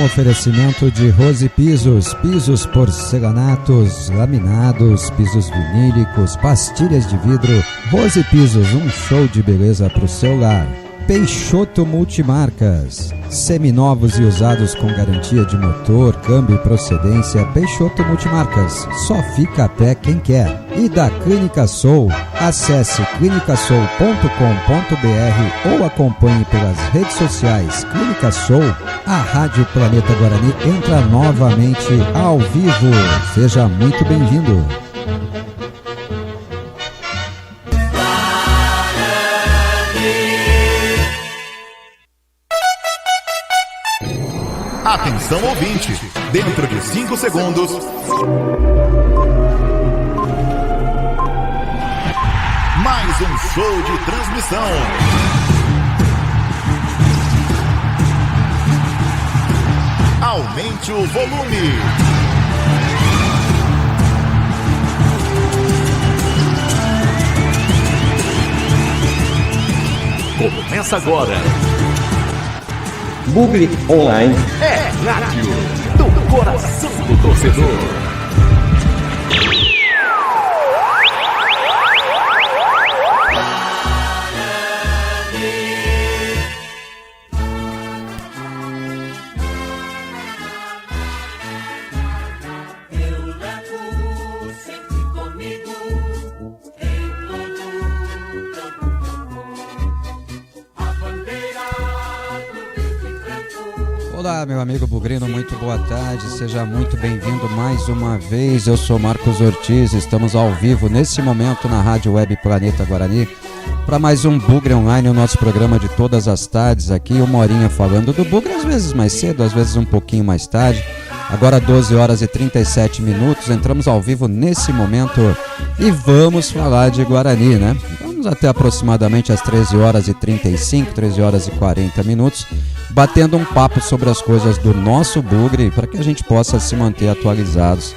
Um oferecimento de Rose Pisos, pisos porcelanatos, laminados, pisos vinílicos, pastilhas de vidro. Rose Pisos, um show de beleza para o seu lar. Peixoto Multimarcas, seminovos e usados com garantia de motor, câmbio e procedência. Peixoto Multimarcas, só fica a pé quem quer. E da Clínica Soul, acesse clinicasoul.com.br ou acompanhe pelas redes sociais Clínica Soul. A Rádio Planeta Guarani entra novamente ao vivo. Seja muito bem-vindo. Atenção ouvinte, dentro de 5 segundos, mais um show de transmissão. Aumente o volume. Começa agora. Bugre Online É rádio do coração do torcedor. Olá, meu amigo Bugrino, muito boa tarde, seja muito bem-vindo mais uma vez. Eu sou Marcos Ortiz, estamos ao vivo nesse momento na Rádio Web Planeta Guarani para mais um Bugre Online, o nosso programa de todas as tardes aqui, 1 horinha falando do Bugre, às vezes mais cedo, às vezes um pouquinho mais tarde. Agora 12 horas e 37 minutos, entramos ao vivo nesse momento e vamos falar de Guarani, né? Vamos até aproximadamente às 13 horas e 35, 13 horas e 40 minutos, batendo um papo sobre as coisas do nosso Bugre, para que a gente possa se manter atualizados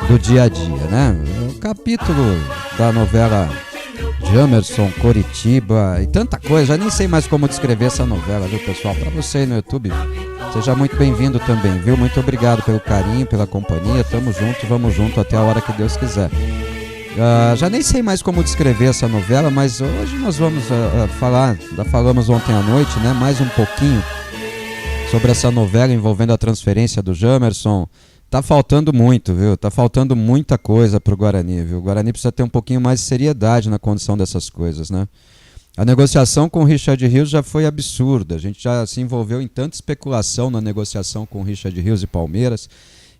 do dia a dia, né? O capítulo da novela Jamerson, Coritiba e tanta coisa, já nem sei mais como descrever essa novela, viu, pessoal? Para você aí no YouTube, seja muito bem-vindo também, viu? Muito obrigado pelo carinho, pela companhia, tamo junto, vamos junto até a hora que Deus quiser. Já nem sei mais como descrever essa novela, mas hoje nós vamos falar, já falamos ontem à noite, né? Mais um pouquinho sobre essa novela envolvendo a transferência do Jamerson. Tá faltando muito, viu? Tá faltando muita coisa pro Guarani, viu? O Guarani precisa ter um pouquinho mais de seriedade na condição dessas coisas, né? A negociação com o Richard Rios já foi absurda. A gente já se envolveu em tanta especulação na negociação com o Richard Rios e Palmeiras.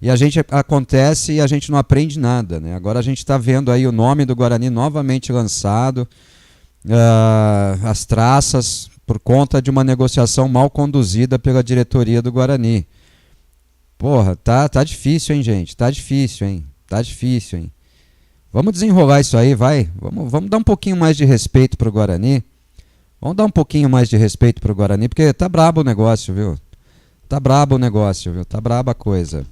E a gente acontece e a gente não aprende nada, né? Agora a gente está vendo aí o nome do Guarani novamente lançado, as traças, por conta de uma negociação mal conduzida pela diretoria do Guarani. Porra, tá difícil, hein, gente? Tá difícil, hein? Vamos desenrolar isso aí, vai. Vamos dar um pouquinho mais de respeito pro Guarani. Vamos dar um pouquinho mais de respeito pro Guarani, porque tá brabo o negócio, viu? Tá braba a coisa.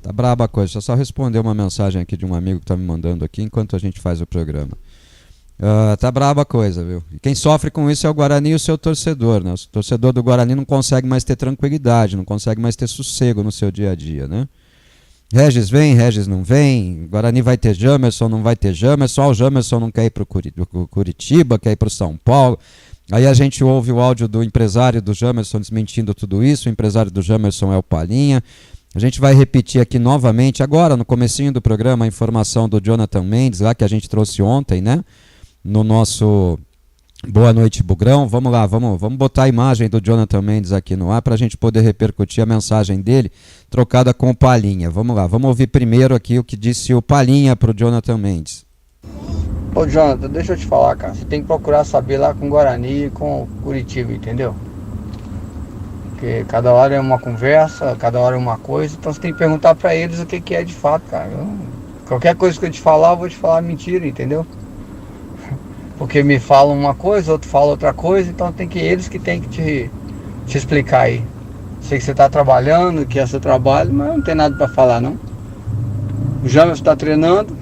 Deixa eu só responder uma mensagem aqui de um amigo que tá me mandando aqui enquanto a gente faz o programa. Tá braba a coisa, viu? E quem sofre com isso é o Guarani e o seu torcedor, né? O torcedor do Guarani não consegue mais ter tranquilidade, não consegue mais ter sossego no seu dia a dia, né? Regis vem, Regis não vem, Guarani vai ter Jamerson, não vai ter Jamerson, o Jamerson não quer ir pro Curitiba, quer ir pro São Paulo. Aí a gente ouve o áudio do empresário do Jamerson desmentindo tudo isso, o empresário do Jamerson é o Palinha. A gente vai repetir aqui novamente, agora no comecinho do programa, a informação do Jonathan Mendes, lá que a gente trouxe ontem, né? No nosso Boa Noite Bugrão. Vamos lá, vamos botar a imagem do Jonathan Mendes aqui no ar para a gente poder repercutir a mensagem dele, trocada com o Palinha. Vamos lá, vamos ouvir primeiro aqui o que disse o Palinha para o Jonathan Mendes. Ô Jonathan, deixa eu te falar, cara, você tem que procurar saber lá com o Guarani e com o Curitiba, entendeu? Porque cada hora é uma conversa, cada hora é uma coisa, então você tem que perguntar pra eles o que é de fato, cara. Qualquer coisa que eu te falar, eu vou te falar mentira, entendeu? Porque me falam uma coisa, outro fala outra coisa, então eles que tem que te explicar aí. Sei que você tá trabalhando, que é seu trabalho, mas não tem nada pra falar, não. O Jamerson tá treinando,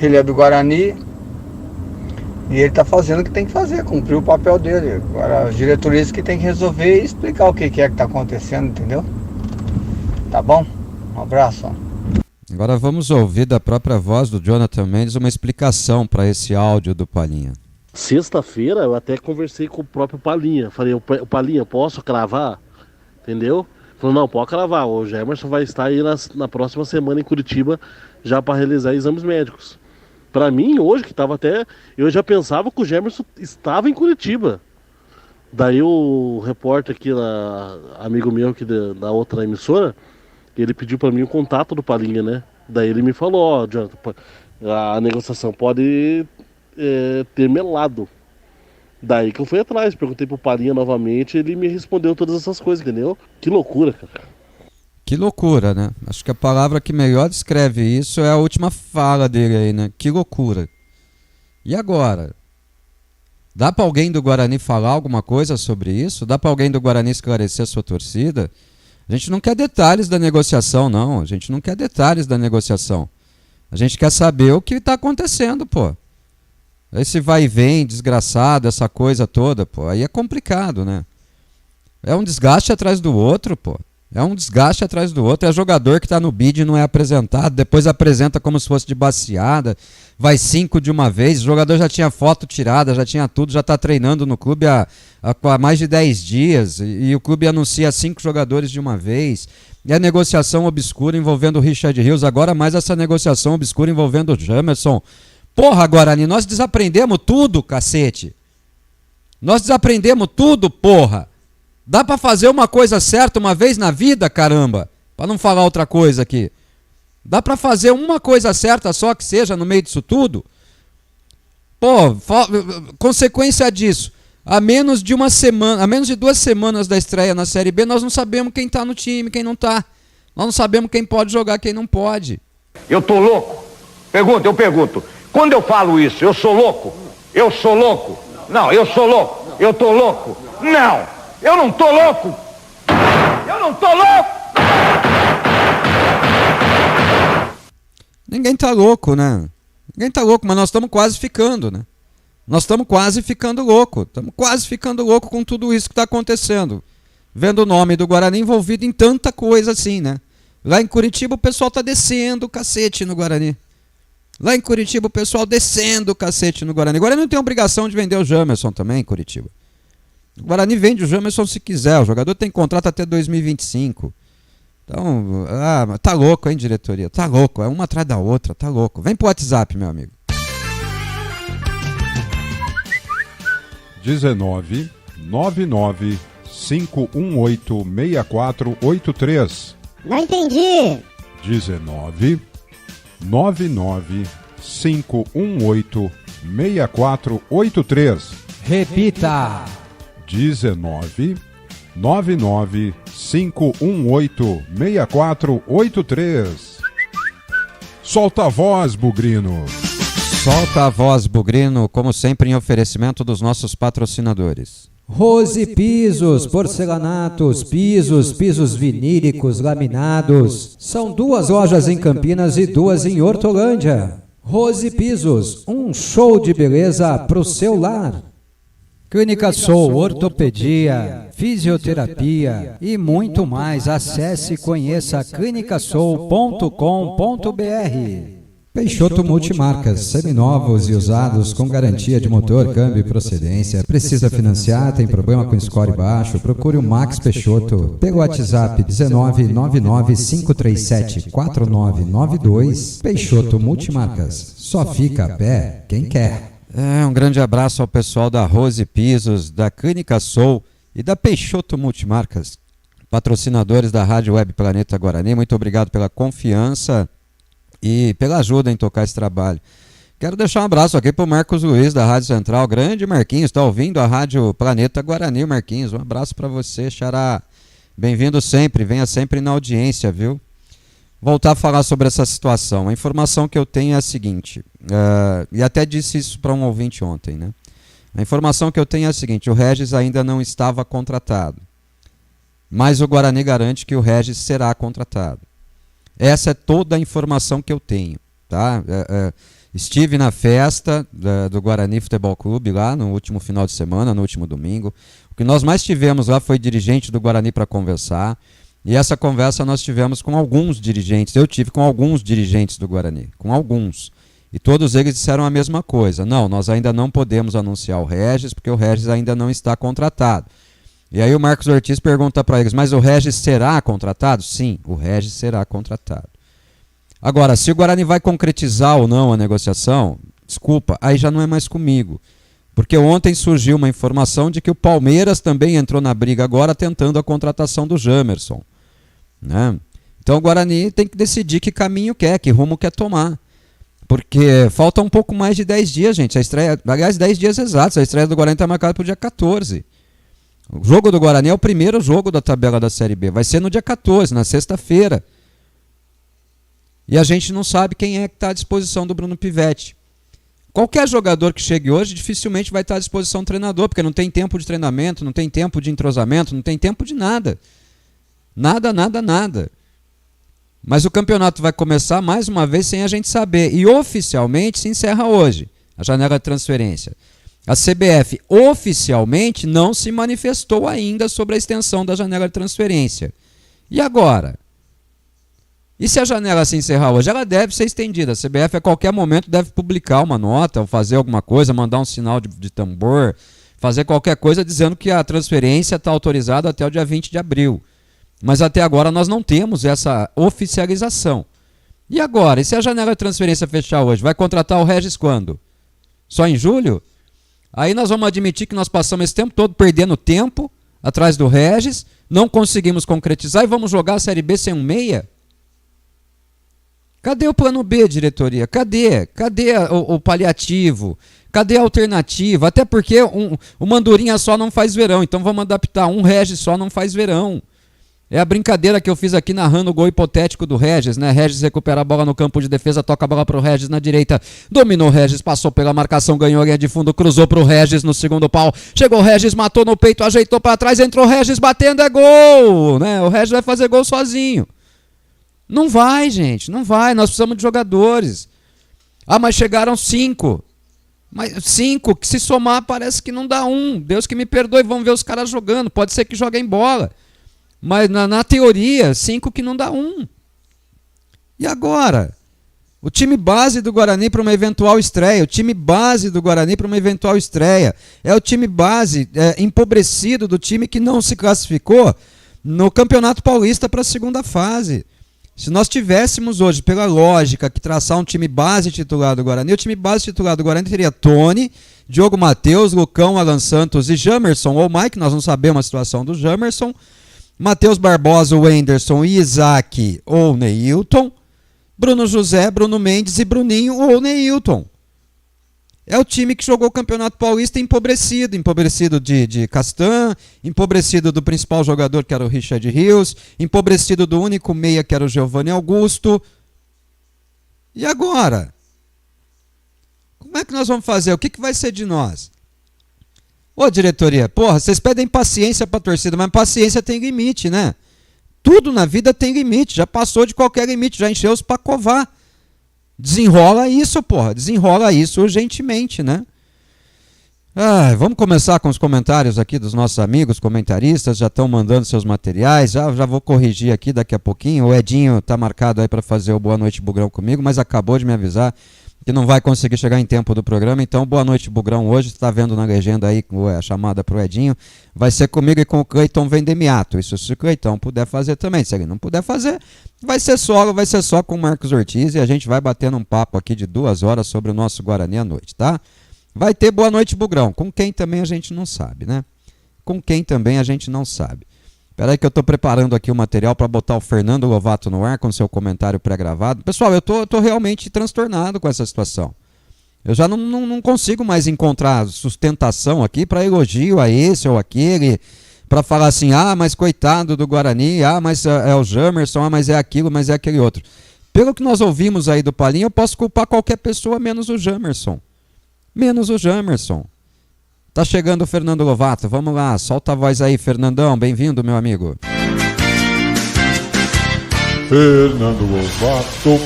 ele é do Guarani, e ele tá fazendo o que tem que fazer, cumprir o papel dele. Agora as diretorias que tem que resolver e explicar o que é que tá acontecendo, entendeu? Tá bom? Um abraço. Agora vamos ouvir da própria voz do Jonathan Mendes uma explicação para esse áudio do Palinha. Sexta-feira eu até conversei com o próprio Palinha. Falei, o Palinha, posso cravar? Entendeu? Falou, não, pode cravar. O Gemerson vai estar aí na próxima semana em Curitiba já para realizar exames médicos. Para mim, hoje, que estava até... Eu já pensava que o Gemerson estava em Curitiba. Daí o repórter aqui, amigo meu aqui da outra emissora, ele pediu para mim o contato do Palinha, né? Daí ele me falou, ó, Jonathan, a negociação pode ter melado. Daí que eu fui atrás, perguntei pro Palinha novamente, ele me respondeu todas essas coisas, entendeu? Que loucura, cara. Que loucura, né? Acho que a palavra que melhor descreve isso é a última fala dele aí, né? Que loucura. E agora? Dá para alguém do Guarani falar alguma coisa sobre isso? Dá para alguém do Guarani esclarecer a sua torcida? A gente não quer detalhes da negociação, não. A gente não quer detalhes da negociação. A gente quer saber o que está acontecendo, pô. Esse vai e vem, desgraçado, essa coisa toda, pô. Aí é complicado, né? É um desgaste atrás do outro, pô. É um desgaste atrás do outro. É jogador que está no bid e não é apresentado. Depois apresenta como se fosse de baseada. Vai 5 de uma vez. O jogador já tinha foto tirada, já tinha tudo. Já está treinando no clube há mais de 10 dias. E o clube anuncia 5 jogadores de uma vez. E a negociação obscura envolvendo o Richard Rios. Agora mais essa negociação obscura envolvendo o Jamerson. Porra, Guarani, nós desaprendemos tudo, cacete. Nós desaprendemos tudo, porra. Dá pra fazer uma coisa certa uma vez na vida, caramba. Pra não falar outra coisa aqui. Dá pra fazer uma coisa certa só que seja no meio disso tudo? Pô, consequência disso. A menos de 2 semanas da estreia na Série B, nós não sabemos quem tá no time, quem não tá. Nós não sabemos quem pode jogar, quem não pode. Eu tô louco? Eu pergunto. Quando eu falo isso, eu sou louco? Eu sou louco? Não, eu sou louco. Eu tô louco? Não, eu não tô louco. Eu não tô louco. Ninguém tá louco, né? Ninguém tá louco, mas nós estamos quase ficando, né? Nós estamos quase ficando louco. Estamos quase ficando louco com tudo isso que está acontecendo. Vendo o nome do Guarani envolvido em tanta coisa assim, né? Lá em Curitiba o pessoal tá descendo o cacete no Guarani. Lá em Curitiba o pessoal descendo o cacete no Guarani. O Guarani não tem obrigação de vender o Jamerson também em Curitiba. O Guarani vende o Jamerson se quiser. O jogador tem contrato até 2025. Então, tá louco, hein, diretoria? Tá louco, é uma atrás da outra, tá louco. Vem pro WhatsApp, meu amigo. 19 99 518 6483. Não entendi. 19 99 518 6483. Repita. 19 99 518 6483. Solta a voz, Bugrino. Solta a voz, Bugrino, como sempre em oferecimento dos nossos patrocinadores. Rose Pisos, porcelanatos, pisos vinílicos, laminados. São 2 lojas em Campinas e 2 em Hortolândia. Rose Pisos, um show de beleza pro seu lar. Clínica Soul, ortopedia, fisioterapia e muito mais. Acesse e conheça clinicasoul.com.br. Peixoto Multimarcas, seminovos e usados com garantia de motor, câmbio e procedência. Precisa financiar, tem problema com score baixo? Procure o Max Peixoto pelo WhatsApp 19995374992. Peixoto Multimarcas, só fica a pé quem quer. Um grande abraço ao pessoal da Rose Pisos, da Clínica Soul e da Peixoto Multimarcas, patrocinadores da Rádio Web Planeta Guarani. Muito obrigado pela confiança e pela ajuda em tocar esse trabalho. Quero deixar um abraço aqui para o Marcos Luiz, da Rádio Central. Grande Marquinhos, está ouvindo a Rádio Planeta Guarani, Marquinhos. Um abraço para você, xará. Bem-vindo sempre, venha sempre na audiência, viu? Voltar a falar sobre essa situação. A informação que eu tenho é a seguinte, e até disse isso para um ouvinte ontem, né? A informação que eu tenho é a seguinte: o Regis ainda não estava contratado, mas o Guarani garante que o Regis será contratado. Essa é toda a informação que eu tenho, tá? Estive na festa do Guarani Futebol Clube lá no último final de semana, no último domingo. O que nós mais tivemos lá foi dirigente do Guarani para conversar. E essa conversa nós tivemos com alguns dirigentes, eu tive com alguns dirigentes do Guarani, com alguns. E todos eles disseram a mesma coisa. Não, nós ainda não podemos anunciar o Regis, porque o Regis ainda não está contratado. E aí o Marcos Ortiz pergunta para eles, mas o Regis será contratado? Sim, o Regis será contratado. Agora, se o Guarani vai concretizar ou não a negociação, desculpa, aí já não é mais comigo. Porque ontem surgiu uma informação de que o Palmeiras também entrou na briga agora tentando a contratação do Jamerson. Né? Então o Guarani tem que decidir que caminho quer, que rumo quer tomar. Porque falta um pouco mais de 10 dias, gente. A estreia, aliás, 10 dias exatos. A estreia do Guarani está marcada para o dia 14. O jogo do Guarani é o primeiro jogo da tabela da Série B. Vai ser no dia 14, na sexta-feira. E a gente não sabe quem é que está à disposição do Bruno Pivetti. Qualquer jogador que chegue hoje dificilmente vai estar à disposição do treinador, porque não tem tempo de treinamento, não tem tempo de entrosamento, não tem tempo de nada. Nada. Mas o campeonato vai começar mais uma vez sem a gente saber. E oficialmente se encerra hoje a janela de transferência. A CBF oficialmente não se manifestou ainda sobre a extensão da janela de transferência. E agora? E se a janela se encerrar hoje? Ela deve ser estendida. A CBF a qualquer momento deve publicar uma nota, ou fazer alguma coisa, mandar um sinal de tambor, fazer qualquer coisa dizendo que a transferência está autorizada até o dia 20 de abril. Mas até agora nós não temos essa oficialização. E agora? E se a janela de transferência fechar hoje? Vai contratar o Regis quando? Só em julho? Aí nós vamos admitir que nós passamos esse tempo todo perdendo tempo atrás do Regis, não conseguimos concretizar e vamos jogar a Série B sem um meia? Cadê o plano B, diretoria? Cadê? Cadê o paliativo? Cadê a alternativa? Até porque o Mandurinha só não faz verão, então vamos adaptar. Um Regis só não faz verão. É a brincadeira que eu fiz aqui narrando o gol hipotético do Regis, né? Regis recupera a bola no campo de defesa, toca a bola pro Regis na direita, dominou o Regis, passou pela marcação, ganhou a linha de fundo, cruzou pro Regis no segundo pau, chegou o Regis, matou no peito, ajeitou para trás, entrou o Regis batendo, é gol, né? O Regis vai fazer gol sozinho. Não vai, gente, não vai, nós precisamos de jogadores. Ah, mas chegaram 5. Mas 5, que se somar parece que não dá 1. Deus que me perdoe, vamos ver os caras jogando, pode ser que joguem bola. Mas na teoria, 5 que não dá 1. E agora? O time base do Guarani para uma eventual estreia. O time base do Guarani para uma eventual estreia. É o time base empobrecido do time que não se classificou no Campeonato Paulista para a segunda fase. Se nós tivéssemos hoje, pela lógica, que traçar um time base titular do Guarani, o time base titular do Guarani teria Tony, Diogo Matheus, Lucão, Alan Santos e Jamerson, ou Mike, nós não sabemos a situação do Jamerson, Matheus Barbosa, Wenderson e Isaac ou Neilton, Bruno José, Bruno Mendes e Bruninho ou Neilton. É o time que jogou o Campeonato Paulista empobrecido de Castan, empobrecido do principal jogador que era o Richard Rios, empobrecido do único meia que era o Giovanni Augusto. E agora? Como é que nós vamos fazer? O que vai ser de nós? Ô diretoria, porra, vocês pedem paciência pra torcida, mas paciência tem limite, né? Tudo na vida tem limite, já passou de qualquer limite, já encheu os pra covar. Desenrola isso, porra, desenrola isso urgentemente, né? Vamos começar com os comentários aqui dos nossos amigos comentaristas, já estão mandando seus materiais, já vou corrigir aqui daqui a pouquinho. O Edinho tá marcado aí para fazer o Boa Noite Bugrão comigo, mas acabou de me avisar que não vai conseguir chegar em tempo do programa, então Boa Noite Bugrão hoje, você está vendo na legenda aí a chamada pro Edinho, vai ser comigo e com o Cleiton Vendemiato. Isso se o Cleiton puder fazer também, se ele não puder fazer, vai ser só com o Marcos Ortiz e a gente vai batendo um papo aqui de 2 horas sobre o nosso Guarani à noite, tá? Vai ter Boa Noite Bugrão, com quem também a gente não sabe, né? Com quem também a gente não sabe. Espera aí que eu estou preparando aqui o material para botar o Fernando Lovato no ar com seu comentário pré-gravado. Pessoal, eu tô realmente transtornado com essa situação. Eu já não consigo mais encontrar sustentação aqui para elogio a esse ou aquele, para falar assim, mas coitado do Guarani, mas é o Jamerson, mas é aquilo, mas é aquele outro. Pelo que nós ouvimos aí do Palinho, eu posso culpar qualquer pessoa menos o Jamerson. Menos o Jamerson. Tá chegando o Fernando Lovato, vamos lá, solta a voz aí, Fernandão, bem-vindo, meu amigo. Fernando Lovato.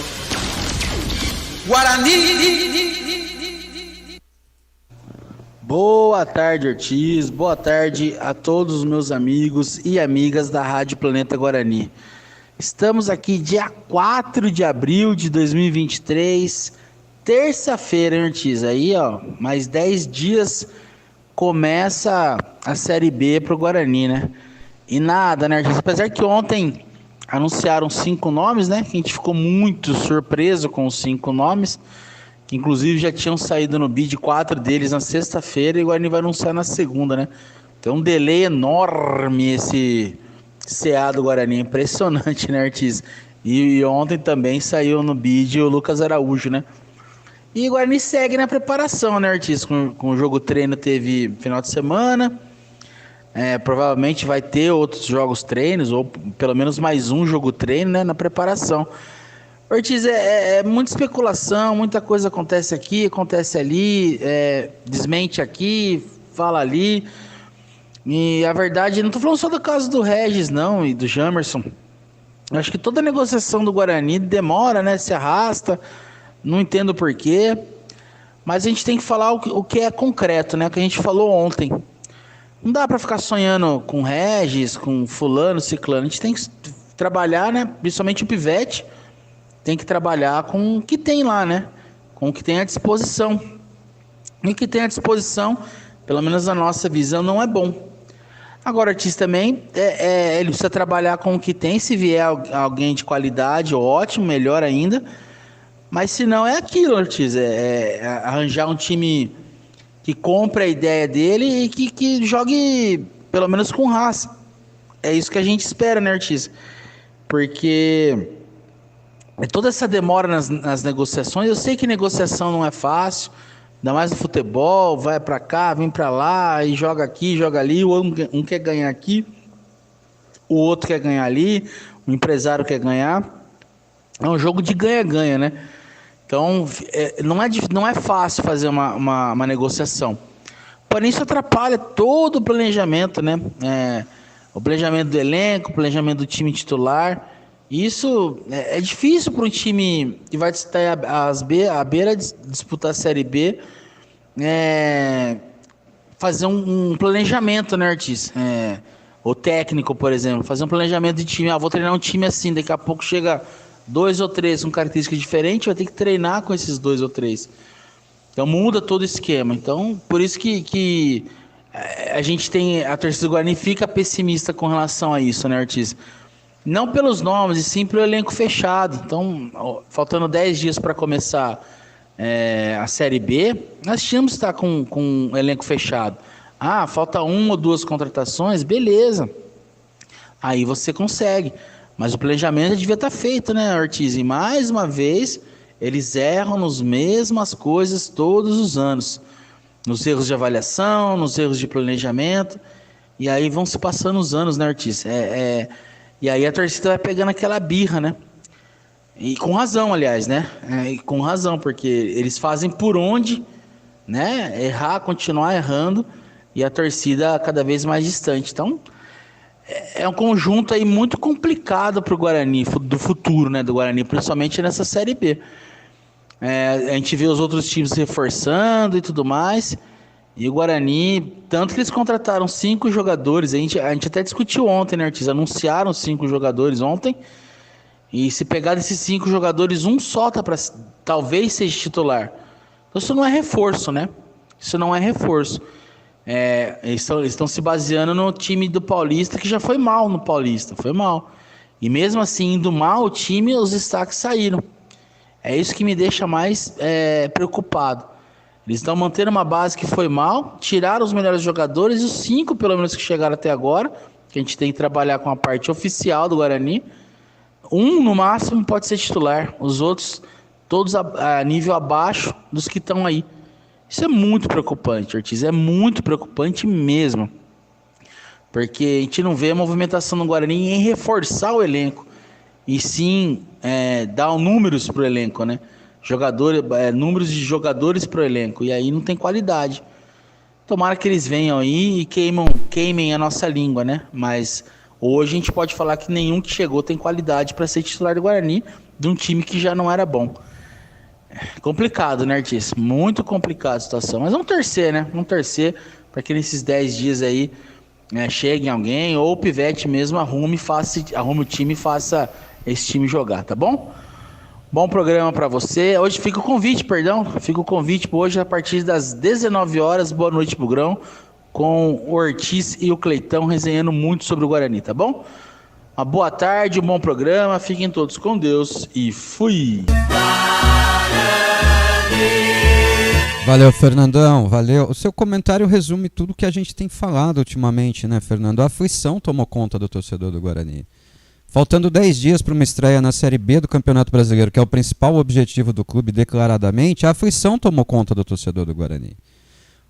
Guarani. Boa tarde, Ortiz. Boa tarde a todos os meus amigos e amigas da Rádio Planeta Guarani. Estamos aqui dia 4 de abril de 2023, terça-feira, hein, Ortiz? Aí, ó, mais 10 dias começa a Série B pro Guarani, né? E nada, né, Ortiz? Apesar que ontem anunciaram 5 nomes, né? Que a gente ficou muito surpreso com os 5 nomes. Que inclusive já tinham saído no bid 4 deles na sexta-feira e o Guarani vai anunciar na segunda, né? Tem um delay enorme esse CA do Guarani, impressionante, né, Ortiz? E ontem também saiu no bid o Lucas Araújo, né? E o Guarani segue na preparação, né, Ortiz? Com o jogo treino teve final de semana, provavelmente vai ter outros jogos treinos, ou pelo menos mais um jogo treino, né, na preparação. Ortiz, é muita especulação, muita coisa acontece aqui, acontece ali, desmente aqui, fala ali. E a verdade, não estou falando só do caso do Regis, não, e do Jamerson. Eu acho que toda negociação do Guarani demora, né, se arrasta, não entendo por quê. Mas a gente tem que falar o que é concreto, né, o que a gente falou ontem. Não dá para ficar sonhando com Regis, com fulano, ciclano. A gente tem que trabalhar, né, principalmente o Pivete, tem que trabalhar com o que tem lá, né? Com o que tem à disposição. E o que tem à disposição, pelo menos na nossa visão, não é bom. Agora, Ortiz, também, ele precisa trabalhar com o que tem. Se vier alguém de qualidade, ótimo, melhor ainda. Mas se não, é aquilo, Ortiz. Arranjar um time que compre a ideia dele e que jogue, pelo menos, com raça. É isso que a gente espera, né, Ortiz? Porque toda essa demora nas negociações, eu sei que negociação não é fácil, ainda mais no futebol, vai pra cá, vem pra lá, e joga aqui, joga ali, um quer ganhar aqui, o outro quer ganhar ali, o empresário quer ganhar, é um jogo de ganha-ganha, né? Então, não é fácil fazer uma negociação, porém isso atrapalha todo o planejamento, né? O planejamento do elenco, o planejamento do time titular. Isso é difícil para um time que vai estar à beira de disputar a Série B, fazer um planejamento, né, Ortiz? O técnico, por exemplo, fazer um planejamento de time. Vou treinar um time assim, daqui a pouco chega 2 ou 3 com características diferentes, vai ter que treinar com esses 2 ou 3. Então muda todo o esquema. Então, por isso que a gente tem, a torcida do Guarani fica pessimista com relação a isso, né, Ortiz? Não pelos nomes, e sim pelo elenco fechado. Então, faltando 10 dias para começar a Série B, nós tínhamos que estar com um elenco fechado. Falta 1 ou 2 contratações, beleza. Aí você consegue. Mas o planejamento devia estar feito, né, Ortiz? E mais uma vez, eles erram nas mesmas coisas todos os anos. Nos erros de avaliação, nos erros de planejamento. E aí vão se passando os anos, né, Ortiz? E aí a torcida vai pegando aquela birra, né? E com razão, aliás, né? Com razão, porque eles fazem por onde, né? Errar, continuar errando, e a torcida cada vez mais distante. Então, é um conjunto aí muito complicado para o Guarani, do futuro, né? Do Guarani, principalmente nessa Série B. A gente vê os outros times reforçando e tudo mais. E o Guarani, tanto que eles contrataram 5 jogadores, a gente até discutiu ontem, né, Ortiz? Anunciaram 5 jogadores ontem, e se pegar desses 5 jogadores, um só tá para talvez seja titular. Então isso não é reforço, né? Isso não é reforço. Eles estão se baseando no time do Paulista, que já foi mal no Paulista, foi mal. E mesmo assim, indo mal o time, os destaques saíram. É isso que me deixa mais preocupado. Eles estão mantendo uma base que foi mal, tiraram os melhores jogadores, e os 5, pelo menos, que chegaram até agora, que a gente tem que trabalhar com a parte oficial do Guarani. Um, no máximo, pode ser titular. Os outros, todos a nível abaixo dos que estão aí. Isso é muito preocupante, Ortiz. É muito preocupante mesmo. Porque a gente não vê a movimentação no Guarani em reforçar o elenco. E sim dar números para o elenco, né? Números de jogadores para o elenco, e aí não tem qualidade. Tomara que eles venham aí e queimem a nossa língua, né? Mas hoje a gente pode falar que nenhum que chegou tem qualidade para ser titular do Guarani, de um time que já não era bom. Complicado, né, Artis? Muito complicado a situação. Mas vamos torcer, né? Vamos torcer para que nesses 10 dias aí chegue alguém ou o Pivete mesmo arrume o time e faça esse time jogar, tá bom? Bom programa para você. Hoje fica o convite, Fica o convite hoje a partir das 19 horas. Boa noite, Bugrão. Com o Ortiz e o Cleitão resenhando muito sobre o Guarani, tá bom? Uma boa tarde, um bom programa. Fiquem todos com Deus e fui! Valeu, Fernandão, valeu. O seu comentário resume tudo que a gente tem falado ultimamente, né, Fernando? A aflição tomou conta do torcedor do Guarani. Faltando 10 dias para uma estreia na Série B do Campeonato Brasileiro, que é o principal objetivo do clube declaradamente, a aflição tomou conta do torcedor do Guarani.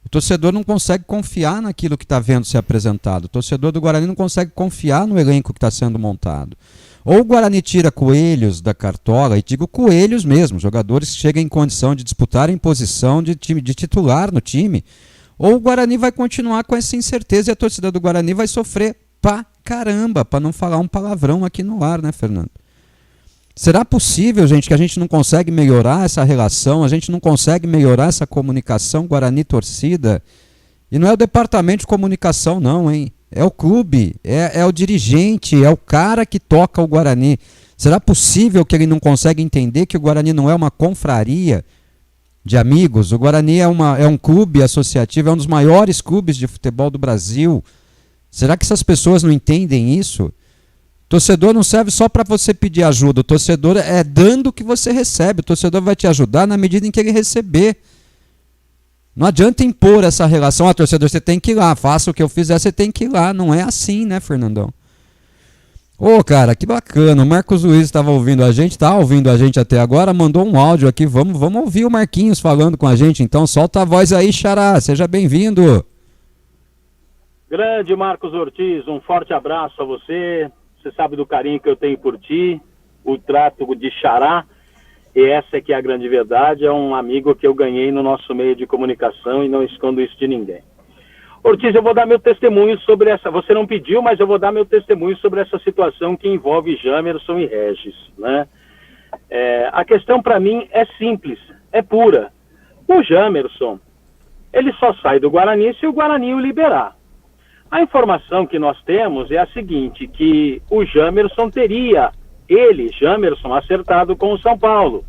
O torcedor não consegue confiar naquilo que está vendo ser apresentado. O torcedor do Guarani não consegue confiar no elenco que está sendo montado. Ou o Guarani tira coelhos da cartola, e digo coelhos mesmo, jogadores que chegam em condição de disputar em posição de titular no time, ou o Guarani vai continuar com essa incerteza e a torcida do Guarani vai sofrer pra caramba, para não falar um palavrão aqui no ar, né, Fernando? Será possível, gente, que a gente não consegue melhorar essa relação, a gente não consegue melhorar essa comunicação Guarani-torcida? E não é o departamento de comunicação não, hein? É o clube, é o dirigente, é o cara que toca o Guarani. Será possível que ele não consegue entender que o Guarani não é uma confraria de amigos? O Guarani é um clube associativo, é um dos maiores clubes de futebol do Brasil. Será que essas pessoas não entendem isso? Torcedor não serve só para você pedir ajuda, o torcedor é dando que você recebe, o torcedor vai te ajudar na medida em que ele receber. Não adianta impor essa relação, torcedor, você tem que ir lá, faça o que eu fizer, você tem que ir lá. Não é assim, né, Fernandão? Cara, que bacana, o Marcos Luiz estava ouvindo a gente, tá ouvindo a gente até agora, mandou um áudio aqui, vamos ouvir o Marquinhos falando com a gente, então solta a voz aí, Xará, seja bem-vindo. Grande Marcos Ortiz, um forte abraço a você, você sabe do carinho que eu tenho por ti, o trato de Xará. E essa é que é a grande verdade, é um amigo que eu ganhei no nosso meio de comunicação e não escondo isso de ninguém. Ortiz, eu vou dar meu testemunho sobre essa, você não pediu, mas eu vou dar meu testemunho sobre essa situação que envolve Jamerson e Regis, né? A questão para mim é simples, é pura. O Jamerson, ele só sai do Guarani se o Guarani o liberar. A informação que nós temos é a seguinte, que o Jamerson teria... Jamerson, acertado com o São Paulo,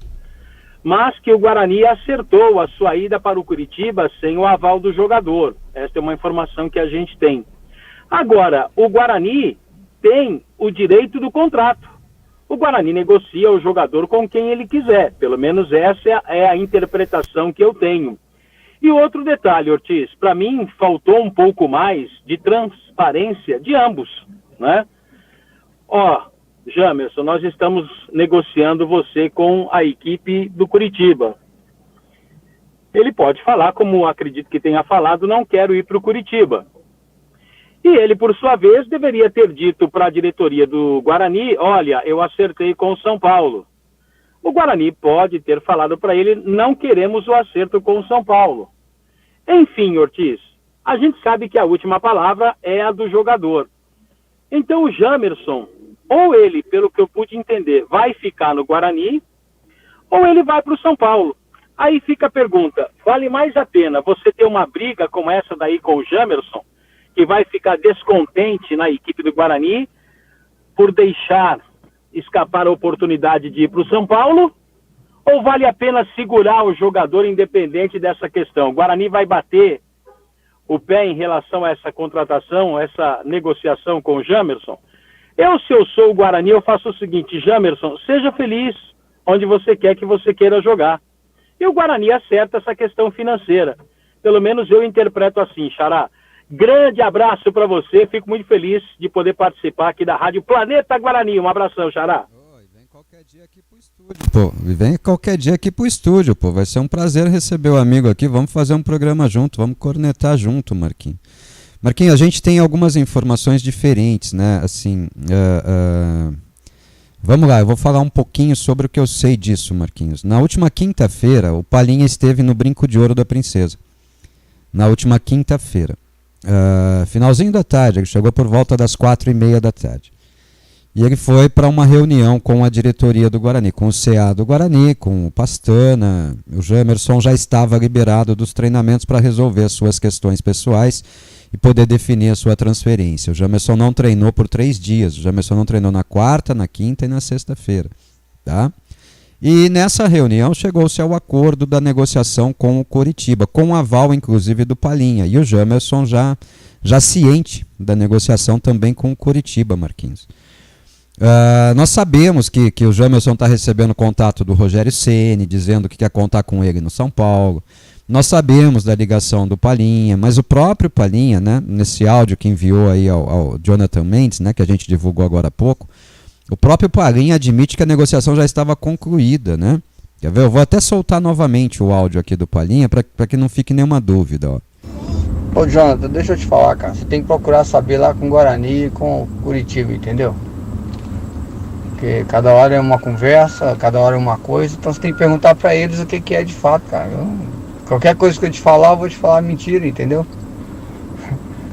mas que o Guarani acertou a sua ida para o Curitiba sem o aval do jogador. Esta é uma informação que a gente tem. Agora, o Guarani tem o direito do contrato. O Guarani negocia o jogador com quem ele quiser, pelo menos essa é a interpretação que eu tenho. E outro detalhe, Ortiz, para mim faltou um pouco mais de transparência de ambos, né? Jamerson, nós estamos negociando você com a equipe do Curitiba. Ele pode falar, como acredito que tenha falado, não quero ir para o Curitiba. E ele, por sua vez, deveria ter dito para a diretoria do Guarani, olha, eu acertei com o São Paulo. O Guarani pode ter falado para ele, não queremos o acerto com o São Paulo. Enfim, Ortiz, a gente sabe que a última palavra é a do jogador. Então o Jamerson... ou ele, pelo que eu pude entender, vai ficar no Guarani, ou ele vai para o São Paulo. Aí fica a pergunta, vale mais a pena você ter uma briga como essa daí com o Jamerson, que vai ficar descontente na equipe do Guarani, por deixar escapar a oportunidade de ir para o São Paulo, ou vale a pena segurar o jogador independente dessa questão? O Guarani vai bater o pé em relação a essa contratação, essa negociação com o Jamerson? Se eu sou o Guarani, eu faço o seguinte, Jamerson, seja feliz onde você quer que você queira jogar. E o Guarani acerta essa questão financeira. Pelo menos eu interpreto assim, Xará. Grande abraço para você, fico muito feliz de poder participar aqui da Rádio Planeta Guarani. Um abração, Xará. Vem qualquer dia aqui pro estúdio, pô. Vai ser um prazer receber o amigo aqui. Vamos fazer um programa junto, vamos cornetar junto, Marquinhos. Marquinhos, a gente tem algumas informações diferentes, né? Assim, vamos lá, eu vou falar um pouquinho sobre o que eu sei disso, Marquinhos. Na última quinta-feira, o Palinha esteve no Brinco de Ouro da Princesa. Na última quinta-feira. Finalzinho da tarde, ele chegou por volta das 4h30 da tarde. E ele foi para uma reunião com a diretoria do Guarani, com o CA do Guarani, com o Pastana. O Jamerson já estava liberado dos treinamentos para resolver as suas questões pessoais e poder definir a sua transferência. O Jamerson não treinou por 3 dias. O Jamerson não treinou na quarta, na quinta e na sexta-feira. Tá? E nessa reunião chegou-se ao acordo da negociação com o Coritiba, com o aval inclusive do Palinha. E o Jamerson já ciente da negociação também com o Coritiba, Marquinhos. Nós sabemos que o Jamerson está recebendo contato do Rogério Ceni, dizendo que quer contar com ele no São Paulo. Nós sabemos da ligação do Palinha, mas o próprio Palinha, né, nesse áudio que enviou aí ao Jonathan Mendes, né, que a gente divulgou agora há pouco, o próprio Palinha admite que a negociação já estava concluída, né? Quer ver? Eu vou até soltar novamente o áudio aqui do Palinha para que não fique nenhuma dúvida. Ó. Ô Jonathan, deixa eu te falar, cara. Você tem que procurar saber lá com o Guarani e com o Curitiba, entendeu? Porque cada hora é uma conversa, cada hora é uma coisa. Então você tem que perguntar pra eles o que é de fato, cara. Qualquer coisa que eu te falar, eu vou te falar mentira, entendeu?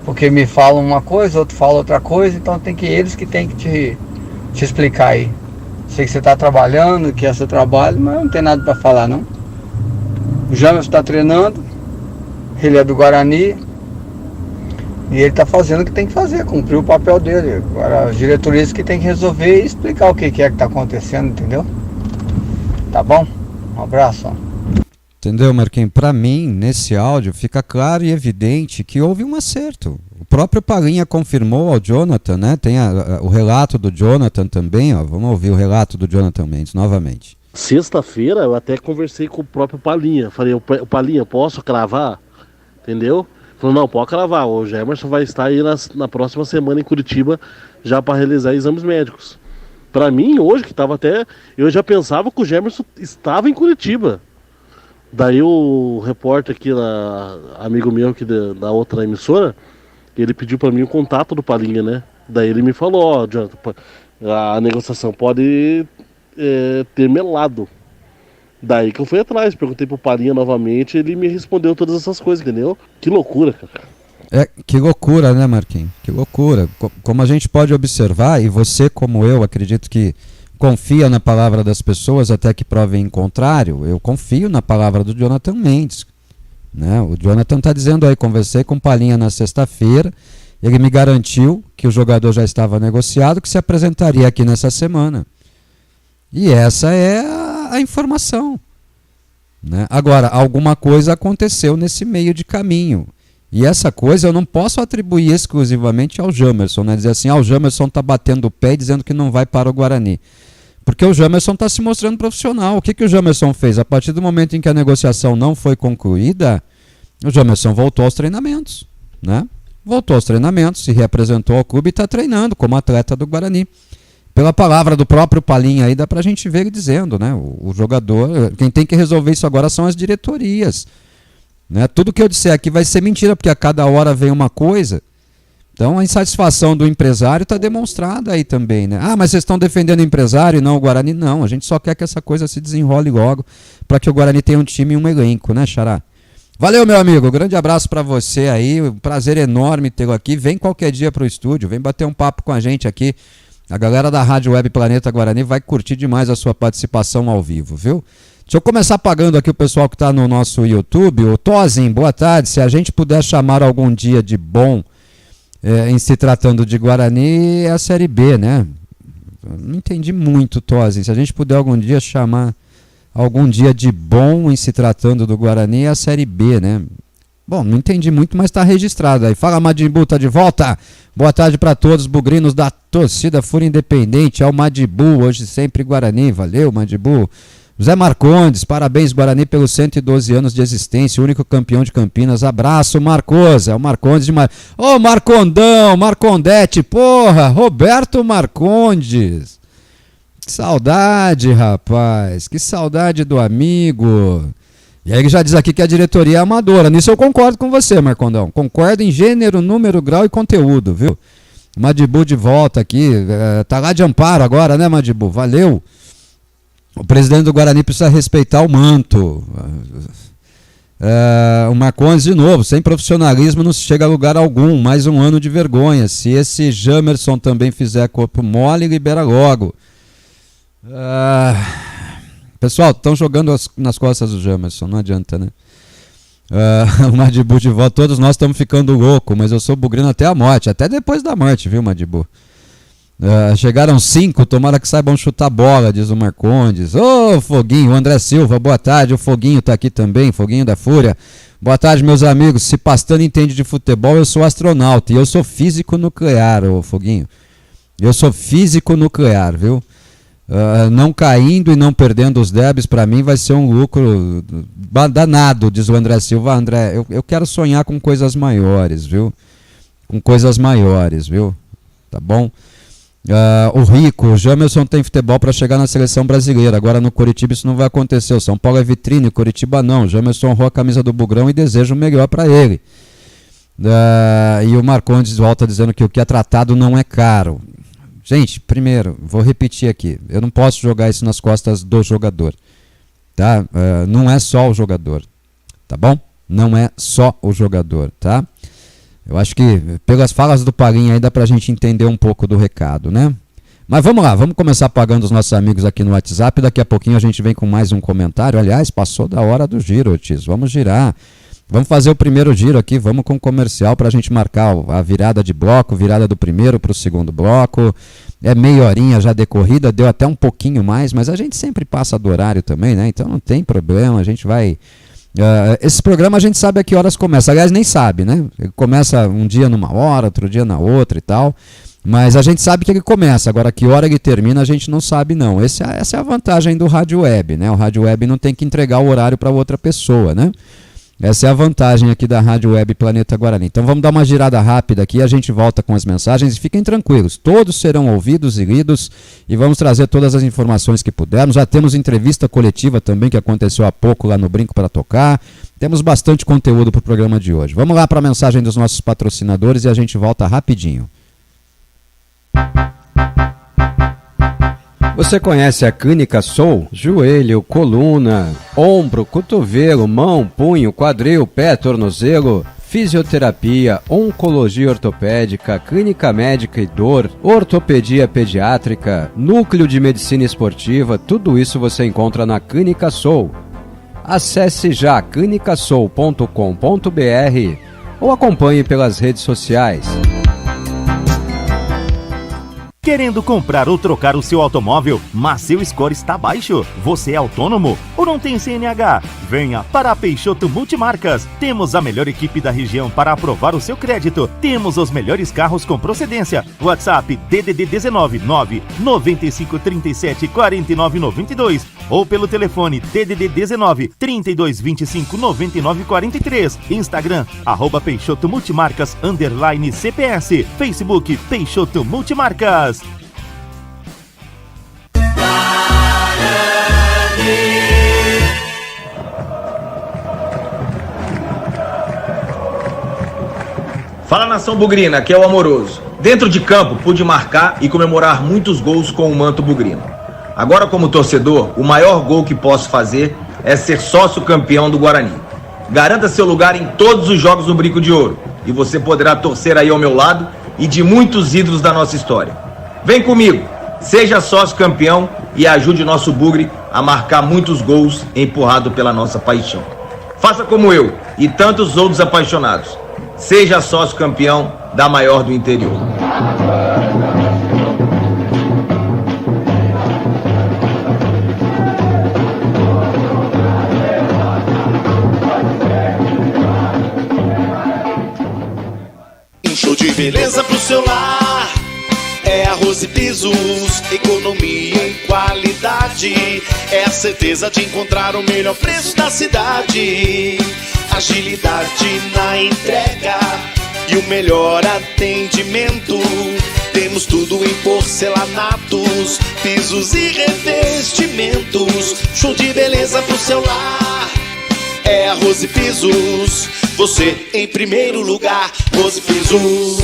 Porque me falam uma coisa, outro fala outra coisa. Então tem que eles que tem que te explicar aí. Sei que você tá trabalhando, que é seu trabalho, mas não tem nada pra falar, não. O Jamerson tá treinando. Ele é do Guarani. E ele está fazendo o que tem que fazer, cumprir o papel dele. Agora as diretorias que tem que resolver e explicar o que é que está acontecendo, entendeu? Tá bom? Um abraço. Entendeu, Marquinhos? Para mim, nesse áudio, fica claro e evidente que houve um acerto. O próprio Palinha confirmou ao Jonathan, né? Tem o relato do Jonathan também, ó. Vamos ouvir o relato do Jonathan Mendes novamente. Sexta-feira eu até conversei com o próprio Palinha. Falei, o Palinha, posso cravar? Entendeu? Falou, não, pode cravar, o Jamerson vai estar aí na próxima semana em Curitiba já para realizar exames médicos. Para mim, hoje, que estava até... Eu já pensava que o Jamerson estava em Curitiba. Daí o repórter aqui, amigo meu aqui da outra emissora, ele pediu para mim o contato do Palinha, né? Daí ele me falou, ó, Jonathan, a negociação pode ter melado. Daí que eu fui atrás, perguntei pro Palinha novamente, ele me respondeu todas essas coisas, entendeu? Que loucura, cara. Que loucura, né, Marquinhos? Que loucura. Como a gente pode observar, e você como eu, acredito que confia na palavra das pessoas até que provem em contrário, eu confio na palavra do Jonathan Mendes. Né? O Jonathan está dizendo aí, conversei com o Palinha na sexta-feira, ele me garantiu que o jogador já estava negociado, que se apresentaria aqui nessa semana. E essa é a informação. Né? Agora, alguma coisa aconteceu nesse meio de caminho. E essa coisa eu não posso atribuir exclusivamente ao Jamerson, né? Dizer assim, o Jamerson está batendo o pé e dizendo que não vai para o Guarani. Porque o Jamerson está se mostrando profissional. O que o Jamerson fez? A partir do momento em que a negociação não foi concluída, o Jamerson voltou aos treinamentos. Né? Voltou aos treinamentos, se reapresentou ao clube e está treinando como atleta do Guarani. Pela palavra do próprio Palinha aí, dá pra gente ver ele dizendo, né? O jogador, quem tem que resolver isso agora são as diretorias. Né? Tudo que eu disser aqui vai ser mentira, porque a cada hora vem uma coisa. Então a insatisfação do empresário está demonstrada aí também, né? Mas vocês estão defendendo o empresário e não o Guarani? Não, a gente só quer que essa coisa se desenrole logo, para que o Guarani tenha um time e um elenco, né, Xará? Valeu, meu amigo, grande abraço para você aí, um prazer enorme tê-lo aqui. Vem qualquer dia pro estúdio, vem bater um papo com a gente aqui. A galera da Rádio Web Planeta Guarani vai curtir demais a sua participação ao vivo, viu? Deixa eu começar pagando aqui o pessoal que está no nosso YouTube. O Tozin, boa tarde. Se a gente puder chamar algum dia de bom em se tratando de Guarani, é a Série B, né? Não entendi muito, Tozin. Se a gente puder algum dia chamar algum dia de bom em se tratando do Guarani, é a Série B, né? Bom, não entendi muito, mas está registrado aí. Fala, Madibu, tá de volta? Boa tarde para todos, bugrinos da torcida Fura Independente. É o Madibu, hoje sempre Guarani. Valeu, Madibu. Zé Marcondes, parabéns, Guarani, pelos 112 anos de existência, único campeão de Campinas. Abraço, Marcos. É o Marcondes de Ô, Marcondão, Marcondete, porra, Roberto Marcondes. Que saudade, rapaz. Que saudade do amigo. E aí ele já diz aqui que a diretoria é amadora. Nisso eu concordo com você, Marcondão. Concordo em gênero, número, grau e conteúdo, viu? Madibu de volta aqui. Tá lá de amparo agora, né, Madibu? Valeu. O presidente do Guarani precisa respeitar o manto. O Marcondes de novo, sem profissionalismo não se chega a lugar algum, mais um ano de vergonha. Se esse Jamerson também fizer corpo mole, libera logo. Pessoal, estão jogando nas costas do Jamerson, não adianta, né? O Madibu de volta, todos nós estamos ficando loucos, mas eu sou bugrino até a morte, até depois da morte, viu, Madibu? Chegaram 5, tomara que saibam chutar bola, diz o Marcondes. Ô, Foguinho, o André Silva, boa tarde, o Foguinho tá aqui também, Foguinho da Fúria. Boa tarde, meus amigos, se Pastano entende de futebol, eu sou astronauta e eu sou físico nuclear, ô Foguinho. Eu sou físico nuclear, viu? Não caindo e não perdendo os debs, para mim vai ser um lucro danado, diz o André Silva. André, eu quero sonhar com coisas maiores, viu? Com coisas maiores, viu? Tá bom? O Rico, o Jamerson tem futebol para chegar na seleção brasileira. Agora no Coritiba isso não vai acontecer. O São Paulo é vitrine, Coritiba não. O Jamerson honrou a camisa do Bugrão e deseja o melhor para ele. E o Marcondes volta dizendo que o que é tratado não é caro. Gente, primeiro, vou repetir aqui. Eu não posso jogar isso nas costas do jogador. Tá? Não é só o jogador. Tá bom? Não é só o jogador, tá? Eu acho que pelas falas do Palinha aí dá pra gente entender um pouco do recado, né? Mas vamos lá, vamos começar pagando os nossos amigos aqui no WhatsApp. Daqui a pouquinho a gente vem com mais um comentário. Aliás, passou da hora do giro, Otis. Vamos girar. Vamos fazer o primeiro giro aqui, vamos com o comercial pra gente marcar a virada de bloco, virada do primeiro pro segundo bloco. É meia horinha já decorrida, deu até um pouquinho mais, mas a gente sempre passa do horário também, né? Então não tem problema, a gente vai... esse programa a gente sabe a que horas começa, aliás nem sabe, né? Ele começa um dia numa hora, outro dia na outra e tal, mas a gente sabe que ele começa, agora que hora ele termina a gente não sabe não. Essa é a vantagem do Rádio Web, né? O Rádio Web não tem que entregar o horário para outra pessoa, né? Essa é a vantagem aqui da Rádio Web Planeta Guarani. Então vamos dar uma girada rápida aqui, a gente volta com as mensagens e fiquem tranquilos, todos serão ouvidos e lidos e vamos trazer todas as informações que pudermos. Já temos entrevista coletiva também que aconteceu há pouco lá no Brinco para Tocar. Temos bastante conteúdo para o programa de hoje. Vamos lá para a mensagem dos nossos patrocinadores e a gente volta rapidinho. Você conhece a Clínica Soul? Joelho, coluna, ombro, cotovelo, mão, punho, quadril, pé, tornozelo, fisioterapia, oncologia ortopédica, clínica médica e dor, ortopedia pediátrica, núcleo de medicina esportiva, tudo isso você encontra na Clínica Soul. Acesse já clinicasoul.com.br ou acompanhe pelas redes sociais. Querendo comprar ou trocar o seu automóvel, mas seu score está baixo? Você é autônomo ou não tem CNH? Venha para a Peixoto Multimarcas. Temos a melhor equipe da região para aprovar o seu crédito. Temos os melhores carros com procedência. WhatsApp DDD 19 9 95 37 49 92 ou pelo telefone DDD 19 32 25 99 43. Instagram @Peixoto Multimarcas _CPS. Facebook Peixoto Multimarcas. Fala, nação bugrina, aqui é o Amoroso. Dentro de campo pude marcar e comemorar muitos gols com o manto bugrino. Agora, como torcedor, o maior gol que posso fazer é ser sócio campeão do Guarani. Garanta seu lugar em todos os jogos no Brinco de Ouro e você poderá torcer aí ao meu lado e de muitos ídolos da nossa história. Vem comigo, seja sócio campeão e ajude o nosso bugre a marcar muitos gols empurrado pela nossa paixão. Faça como eu e tantos outros apaixonados. Seja sócio campeão da maior do interior. Um show de beleza pro seu lar. É Arroz e Pisos, economia em qualidade. É a certeza de encontrar o melhor preço da cidade. Agilidade na entrega e o melhor atendimento. Temos tudo em porcelanatos, pisos e revestimentos. Show de beleza pro seu lar. É Arroz e Pisos, você em primeiro lugar. Arroz e Pisos.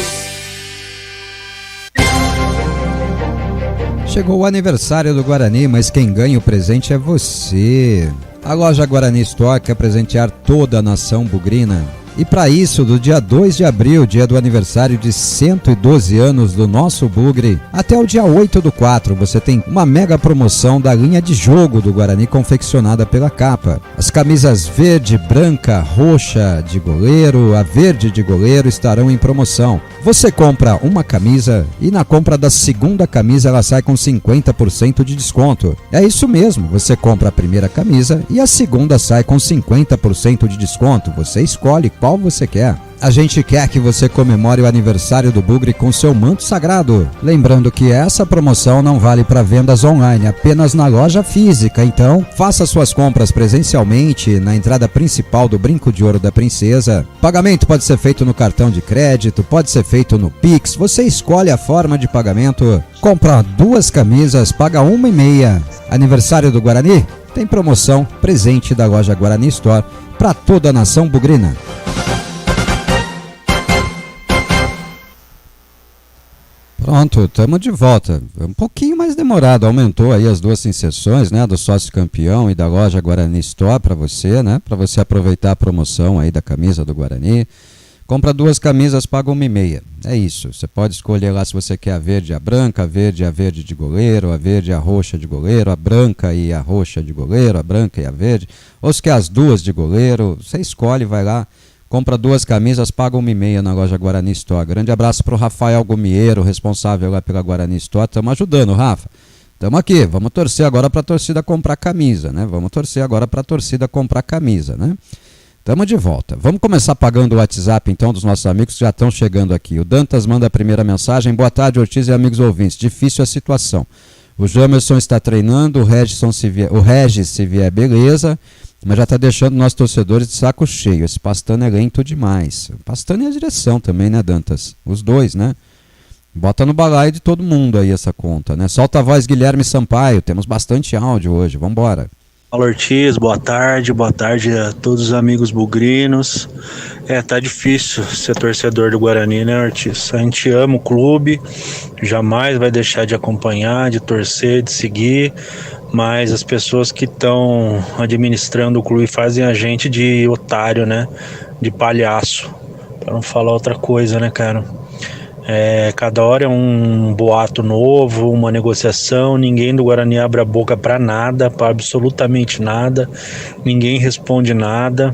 Chegou o aniversário do Guarani, mas quem ganha o presente é você. A loja Guarani Store quer presentear toda a nação bugrina. E para isso, do dia 2 de abril, dia do aniversário de 112 anos do nosso Bugre, até o dia 8/4, você tem uma mega promoção da linha de jogo do Guarani confeccionada pela Capa. As camisas verde, branca, roxa de goleiro, a verde de goleiro estarão em promoção. Você compra uma camisa e na compra da segunda camisa ela sai com 50% de desconto. É isso mesmo, você compra a primeira camisa e a segunda sai com 50% de desconto. Você escolhe qual você quer. A gente quer que você comemore o aniversário do Bugre com seu manto sagrado. Lembrando que essa promoção não vale para vendas online, apenas na loja física. Então, faça suas compras presencialmente na entrada principal do Brinco de Ouro da Princesa. Pagamento pode ser feito no cartão de crédito, pode ser feito no Pix. Você escolhe a forma de pagamento. Compra 2 camisas, paga 1,5. Aniversário do Guarani? Tem promoção presente da loja Guarani Store para toda a nação bugrina. Pronto, estamos de volta. Um pouquinho mais demorado, aumentou aí as 2 inserções, né, do sócio campeão e da loja Guarani Store para você, né, para você aproveitar a promoção aí da camisa do Guarani. Compra 2 camisas, paga 1,5. É isso, você pode escolher lá se você quer a verde e a branca, a verde de goleiro, a verde e a roxa de goleiro, a branca e a roxa de goleiro, a branca e a verde, ou se quer as 2 de goleiro, você escolhe, vai lá. Compra 2 camisas, paga 1,5 na loja Guarani Store. Grande abraço para o Rafael Gomieiro, responsável lá pela Guarani Store. Estamos ajudando, Rafa. Estamos aqui. Vamos torcer agora para a torcida comprar camisa, né? Vamos torcer agora para a torcida comprar camisa, né? Estamos de volta. Vamos começar pagando o WhatsApp, então, dos nossos amigos que já estão chegando aqui. O Dantas manda a primeira mensagem. Boa tarde, Ortiz e amigos ouvintes. Difícil a situação. O Jamerson está treinando, o Regis, se vier, beleza. Mas já está deixando nossos torcedores de saco cheio. Esse Pastano é lento demais. O Pastano e a direção também, né, Dantas? Os dois, né? Bota no balaio de todo mundo aí essa conta, né? Solta a voz, Guilherme Sampaio. Temos bastante áudio hoje. Vamos embora. Fala, Ortiz, boa tarde a todos os amigos bugrinos. Tá difícil ser torcedor do Guarani, né, Ortiz? A gente ama o clube, jamais vai deixar de acompanhar, de torcer, de seguir, mas as pessoas que estão administrando o clube fazem a gente de otário, né, de palhaço, para não falar outra coisa, né, cara? Cada hora é um boato novo, uma negociação, ninguém do Guarani abre a boca para nada, para absolutamente nada, ninguém responde nada.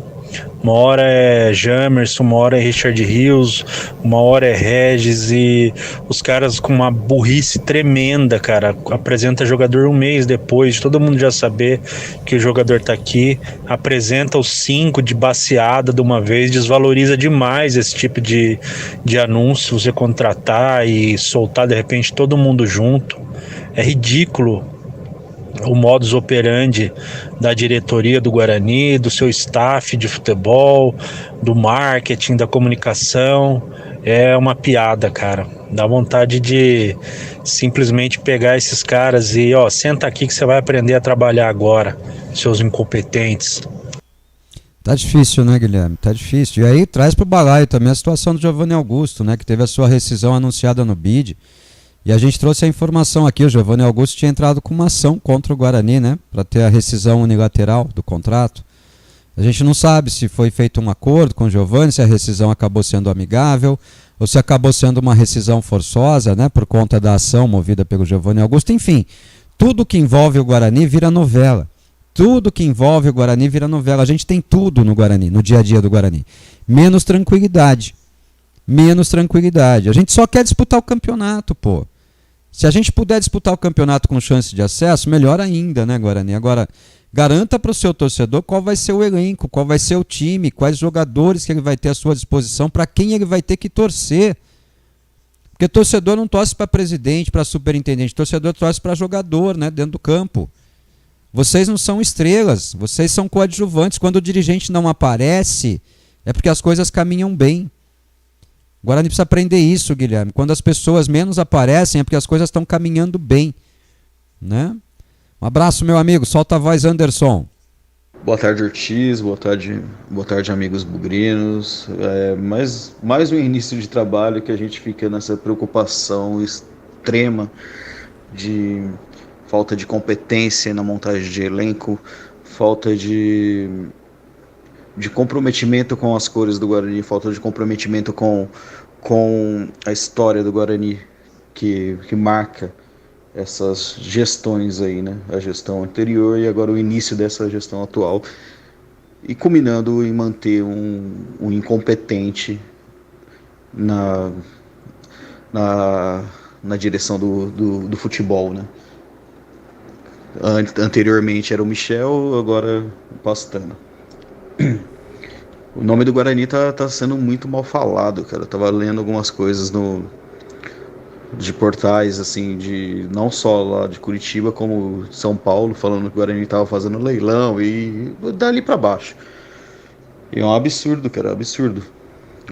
Uma hora é Jamerson, uma hora é Richard Rios, uma hora é Regis, e os caras com uma burrice tremenda, cara, apresenta jogador um mês depois de todo mundo já saber que o jogador tá aqui, apresenta os 5 de baseada de uma vez, desvaloriza demais esse tipo de anúncio, você contratar e soltar de repente todo mundo junto. É ridículo o modus operandi da diretoria do Guarani, do seu staff de futebol, do marketing, da comunicação. É uma piada, cara. Dá vontade de simplesmente pegar esses caras e, senta aqui que você vai aprender a trabalhar agora, seus incompetentes. Tá difícil, né, Guilherme? Tá difícil. E aí traz pro balaio também a situação do Giovanni Augusto, né, que teve a sua rescisão anunciada no BID. E a gente trouxe a informação aqui, o Giovanni Augusto tinha entrado com uma ação contra o Guarani, né, para ter a rescisão unilateral do contrato. A gente não sabe se foi feito um acordo com o Giovanni, se a rescisão acabou sendo amigável, ou se acabou sendo uma rescisão forçosa, né, por conta da ação movida pelo Giovanni Augusto. Enfim, tudo que envolve o Guarani vira novela. Tudo que envolve o Guarani vira novela. A gente tem tudo no Guarani, no dia a dia do Guarani. Menos tranquilidade. Menos tranquilidade. A gente só quer disputar o campeonato, pô. Se a gente puder disputar o campeonato com chance de acesso, melhor ainda, né, Guarani? Agora, garanta para o seu torcedor qual vai ser o elenco, qual vai ser o time, quais jogadores que ele vai ter à sua disposição, para quem ele vai ter que torcer. Porque torcedor não torce para presidente, para superintendente, torcedor torce para jogador, né, dentro do campo. Vocês não são estrelas, vocês são coadjuvantes. Quando o dirigente não aparece, é porque as coisas caminham bem. O Guarani precisa aprender isso, Guilherme. Quando as pessoas menos aparecem é porque as coisas estão caminhando bem, né? Um abraço, meu amigo. Solta a voz, Anderson. Boa tarde, Ortiz. Boa tarde, amigos bugrinos. Mais um início de trabalho que a gente fica nessa preocupação extrema de falta de competência na montagem de elenco, falta de comprometimento com as cores do Guarani, falta de comprometimento com a história do Guarani, que marca essas gestões aí, né? A gestão anterior e agora o início dessa gestão atual, e culminando em manter um incompetente na direção do futebol, né? Anteriormente era o Michel, agora o Pastana. O nome do Guarani tá sendo muito mal falado, cara. Eu tava lendo algumas coisas de portais, assim, não só lá de Curitiba, como São Paulo, falando que o Guarani tava fazendo leilão e dali pra baixo. E é um absurdo, cara, absurdo.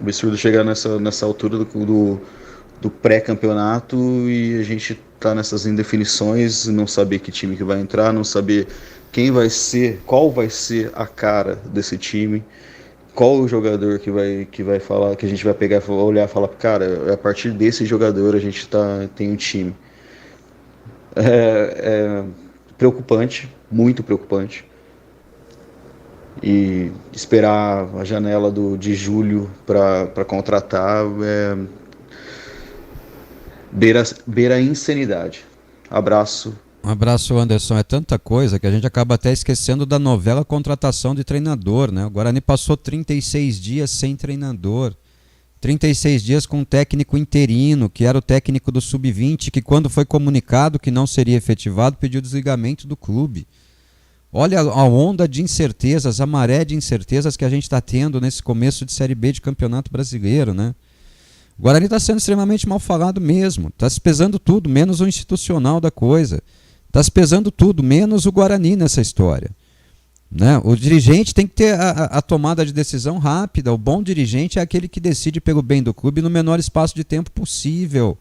Absurdo chegar nessa altura do pré-campeonato e a gente tá nessas indefinições, não saber que time que vai entrar, não saber qual vai ser a cara desse time, qual o jogador que vai falar, que a gente vai pegar, olhar e falar, cara, a partir desse jogador a gente tem um time. É preocupante, muito preocupante. E esperar a janela de julho para contratar beira a insanidade. Abraço. Um abraço, Anderson. É tanta coisa que a gente acaba até esquecendo da novela contratação de treinador, né? O Guarani passou 36 dias sem treinador. 36 dias com um técnico interino, que era o técnico do Sub-20, que quando foi comunicado que não seria efetivado, pediu desligamento do clube. Olha a onda de incertezas, a maré de incertezas que a gente está tendo nesse começo de Série B de Campeonato Brasileiro, né? O Guarani está sendo extremamente mal falado mesmo. Está se pesando tudo, menos o institucional da coisa. Está se pesando tudo, menos o Guarani nessa história. Né? O dirigente tem que ter a tomada de decisão rápida. O bom dirigente é aquele que decide pelo bem do clube no menor espaço de tempo possível.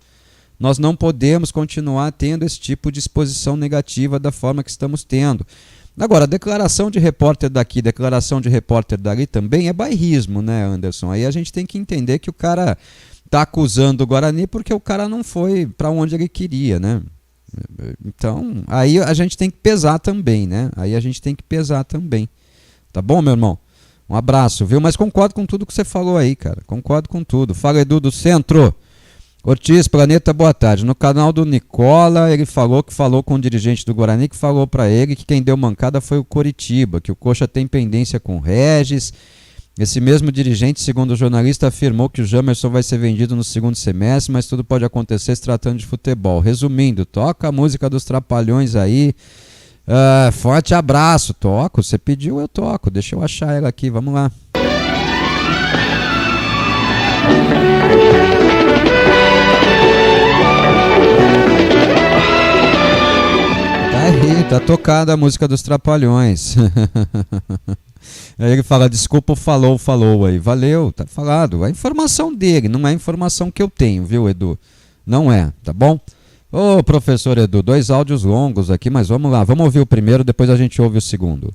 Nós não podemos continuar tendo esse tipo de exposição negativa da forma que estamos tendo. Agora, declaração de repórter daqui, declaração de repórter dali também é bairrismo, né, Anderson? Aí a gente tem que entender que o cara está acusando o Guarani porque o cara não foi para onde ele queria, né? Então, aí a gente tem que pesar também, né? Aí a gente tem que pesar também. Tá bom, meu irmão? Um abraço, viu? Mas concordo com tudo que você falou aí, cara. Concordo com tudo. Fala, Edu do Centro. Ortiz, Planeta, boa tarde. No canal do Nicola, ele falou com o dirigente do Guarani, que falou para ele que quem deu mancada foi o Coritiba, que o Coxa tem pendência com o Regis. Esse mesmo dirigente, segundo o jornalista, afirmou que o Jamerson vai ser vendido no segundo semestre, mas tudo pode acontecer se tratando de futebol. Resumindo, toca a música dos Trapalhões aí. Forte abraço. Toco, você pediu, eu toco. Deixa eu achar ela aqui, vamos lá. Tá aí, tá tocada a música dos Trapalhões. Aí ele fala, desculpa o falou aí. Valeu, tá falado. A informação dele, não é a informação que eu tenho, viu, Edu? Não é, tá bom? Ô, professor Edu, 2 áudios longos aqui, mas vamos lá. Vamos ouvir o primeiro, depois a gente ouve o segundo.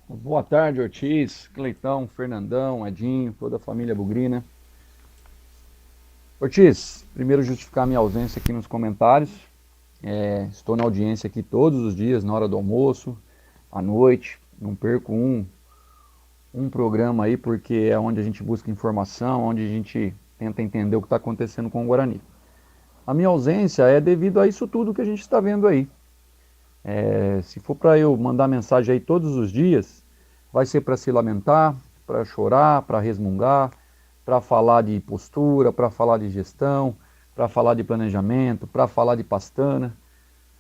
Boa tarde, Ortiz, Cleitão, Fernandão, Edinho, toda a família Bugrina. Ortiz, primeiro justificar minha ausência aqui nos comentários. Estou na audiência aqui todos os dias, na hora do almoço, à noite. Não perco um programa aí, porque é onde a gente busca informação, onde a gente tenta entender o que está acontecendo com o Guarani. A minha ausência é devido a isso tudo que a gente está vendo aí. Se for para eu mandar mensagem aí todos os dias, vai ser para se lamentar, para chorar, para resmungar, para falar de postura, para falar de gestão, para falar de planejamento, para falar de pastana.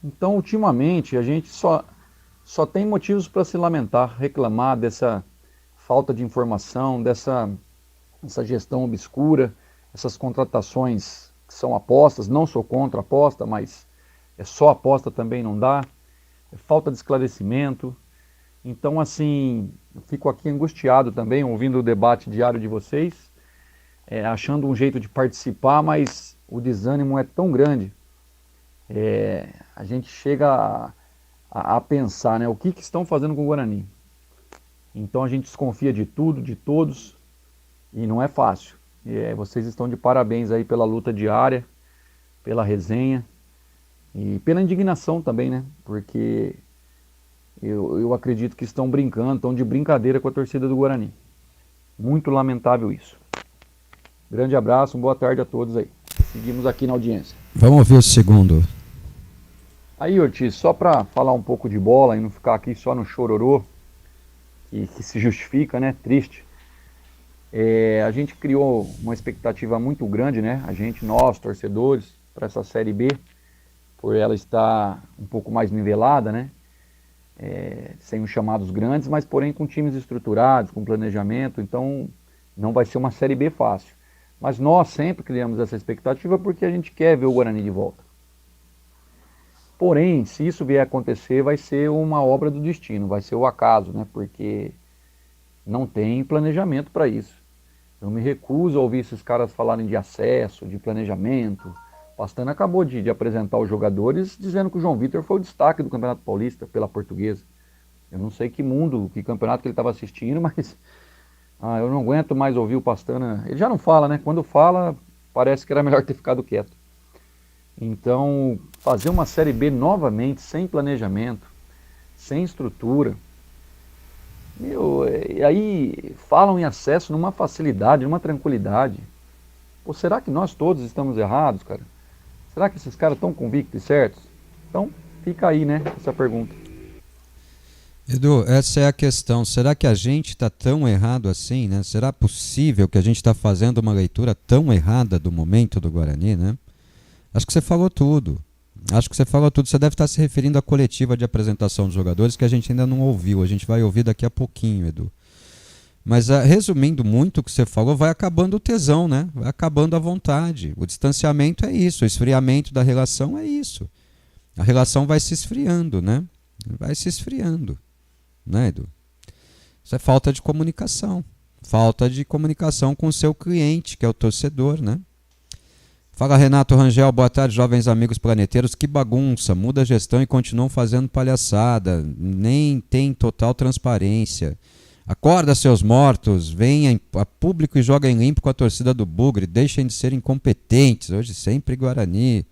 Então, ultimamente, a gente só tem motivos para se lamentar, reclamar dessa falta de informação, dessa gestão obscura, essas contratações que são apostas. Não sou contra a aposta, mas só aposta também não dá. Falta de esclarecimento. Então, assim, eu fico aqui angustiado também, ouvindo o debate diário de vocês, achando um jeito de participar, mas o desânimo é tão grande. A gente chega a pensar, né, o que estão fazendo com o Guarani. Então a gente desconfia de tudo, de todos, e não é fácil. Vocês estão de parabéns aí pela luta diária, pela resenha e pela indignação também, né? Porque eu acredito que estão brincando, estão de brincadeira com a torcida do Guarani. Muito lamentável isso. Grande abraço, boa tarde a todos aí. Seguimos aqui na audiência. Vamos ouvir o segundo. Aí, Ortiz, só para falar um pouco de bola e não ficar aqui só no chororô, que se justifica, né? Triste. A gente criou uma expectativa muito grande, né? Nós, torcedores, para essa Série B, por ela estar um pouco mais nivelada, né? Sem os chamados grandes, mas porém com times estruturados, com planejamento, então não vai ser uma Série B fácil. Mas nós sempre criamos essa expectativa porque a gente quer ver o Guarani de volta. Porém, se isso vier a acontecer, vai ser uma obra do destino, vai ser o acaso, né? Porque não tem planejamento para isso. Eu me recuso a ouvir esses caras falarem de acesso, de planejamento. O Pastana acabou de apresentar os jogadores dizendo que o João Vitor foi o destaque do Campeonato Paulista pela Portuguesa. Eu não sei que campeonato que ele estava assistindo, mas eu não aguento mais ouvir o Pastana. Ele já não fala, né? Quando fala, parece que era melhor ter ficado quieto. Então, fazer uma Série B novamente, sem planejamento, sem estrutura. E aí falam em acesso numa facilidade, numa tranquilidade. Pô, será que nós todos estamos errados, cara? Será que esses caras estão convictos e certos? Então, fica aí, né, essa pergunta. Edu, essa é a questão. Será que a gente está tão errado assim, né? Será possível que a gente está fazendo uma leitura tão errada do momento do Guarani, né? Acho que você falou tudo. Você deve estar se referindo à coletiva de apresentação dos jogadores que a gente ainda não ouviu. A gente vai ouvir daqui a pouquinho, Edu. Mas resumindo muito o que você falou, vai acabando o tesão, né? Vai acabando a vontade. O distanciamento é isso. O esfriamento da relação é isso. A relação vai se esfriando, né? Vai se esfriando. Né, Edu? Isso é falta de comunicação. Falta de comunicação com o seu cliente, que é o torcedor, né? Fala, Renato Rangel, boa tarde, jovens amigos planeteiros. Que bagunça, muda a gestão e continuam fazendo palhaçada, nem tem total transparência. Acorda, seus mortos, venham a público e joguem limpo com a torcida do Bugre, deixem de ser incompetentes, hoje sempre Guarani.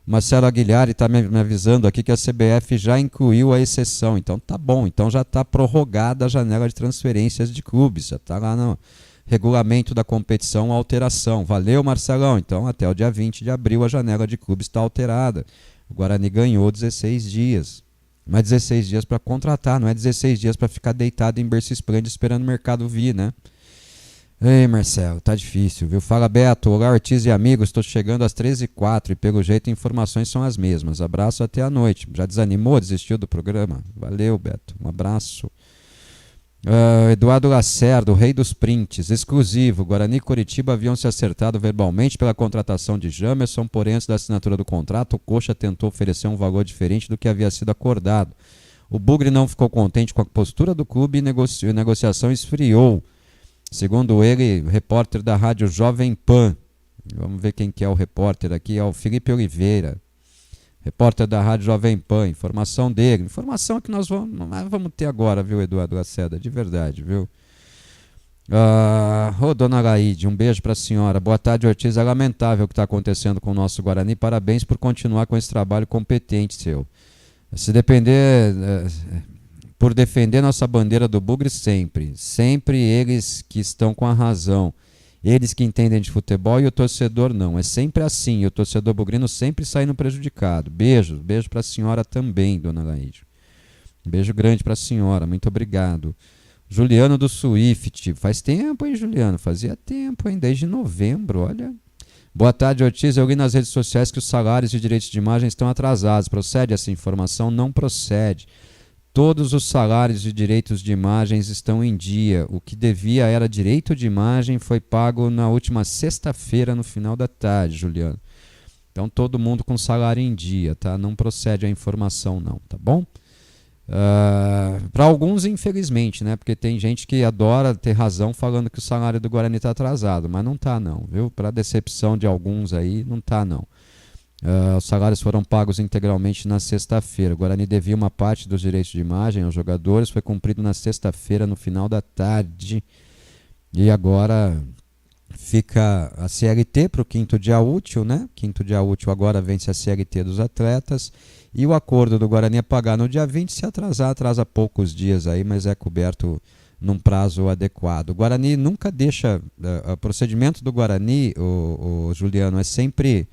Marcelo Aguilhar está me avisando aqui que a CBF já incluiu a exceção, então tá bom, então já está prorrogada a janela de transferências de clubes, já está lá no regulamento da competição, alteração. Valeu, Marcelão. Então, até o dia 20 de abril, a janela de clubes está alterada. O Guarani ganhou 16 dias. Mas 16 dias para contratar, não é 16 dias para ficar deitado em berço esplêndido esperando o mercado vir, né? Ei, Marcelo, tá difícil, viu? Fala, Beto. Olá, Ortiz e amigos. Estou chegando às 13h04 e, pelo jeito, informações são as mesmas. Abraço até a noite. Já desanimou? Desistiu do programa? Valeu, Beto. Um abraço. Eduardo Lacerda, o rei dos prints, exclusivo. Guarani e Coritiba haviam se acertado verbalmente pela contratação de Jamerson, porém antes da assinatura do contrato, o Coxa tentou oferecer um valor diferente do que havia sido acordado. O Bugre não ficou contente com a postura do clube e a negociação esfriou. Segundo ele, repórter da rádio Jovem Pan, vamos ver quem que é o repórter aqui, é o Felipe Oliveira. Repórter da Rádio Jovem Pan, informação dele. Informação que nós vamos ter agora, viu, Eduardo Lacerda? De verdade, viu? Dona Laide, um beijo para a senhora. Boa tarde, Ortiz. É lamentável o que está acontecendo com o nosso Guarani. Parabéns por continuar com esse trabalho competente seu. Se depender... por defender nossa bandeira do Bugre sempre. Sempre eles que estão com a razão. Eles que entendem de futebol e o torcedor não. É sempre assim. E o torcedor bugrino sempre saindo prejudicado. Beijo para a senhora também, dona Laide. Beijo grande para a senhora. Muito obrigado. Juliano do Swift. Faz tempo, hein, Juliano? Fazia tempo, hein? Desde novembro, olha. Boa tarde, Ortiz. Eu li nas redes sociais que os salários de direitos de imagem estão atrasados. Procede essa informação? Não procede. Todos os salários de direitos de imagens estão em dia. O que devia era direito de imagem, foi pago na última sexta-feira, no final da tarde, Juliano. Então, todo mundo com salário em dia, tá? Não procede a informação, não, tá bom? Para alguns, infelizmente, né? Porque tem gente que adora ter razão falando que o salário do Guarani está atrasado, mas não tá, não, viu? Para decepção de alguns aí, não tá, não. Os salários foram pagos integralmente na sexta-feira. O Guarani devia uma parte dos direitos de imagem aos jogadores, foi cumprido na sexta-feira, no final da tarde. E agora fica a CLT para o 5º dia útil, né? 5º dia útil agora vence a CLT dos atletas. E o acordo do Guarani é pagar no dia 20, se atrasar, atrasa poucos dias aí, mas é coberto num prazo adequado. O Guarani nunca deixa, o procedimento do Guarani, o Juliano, é sempre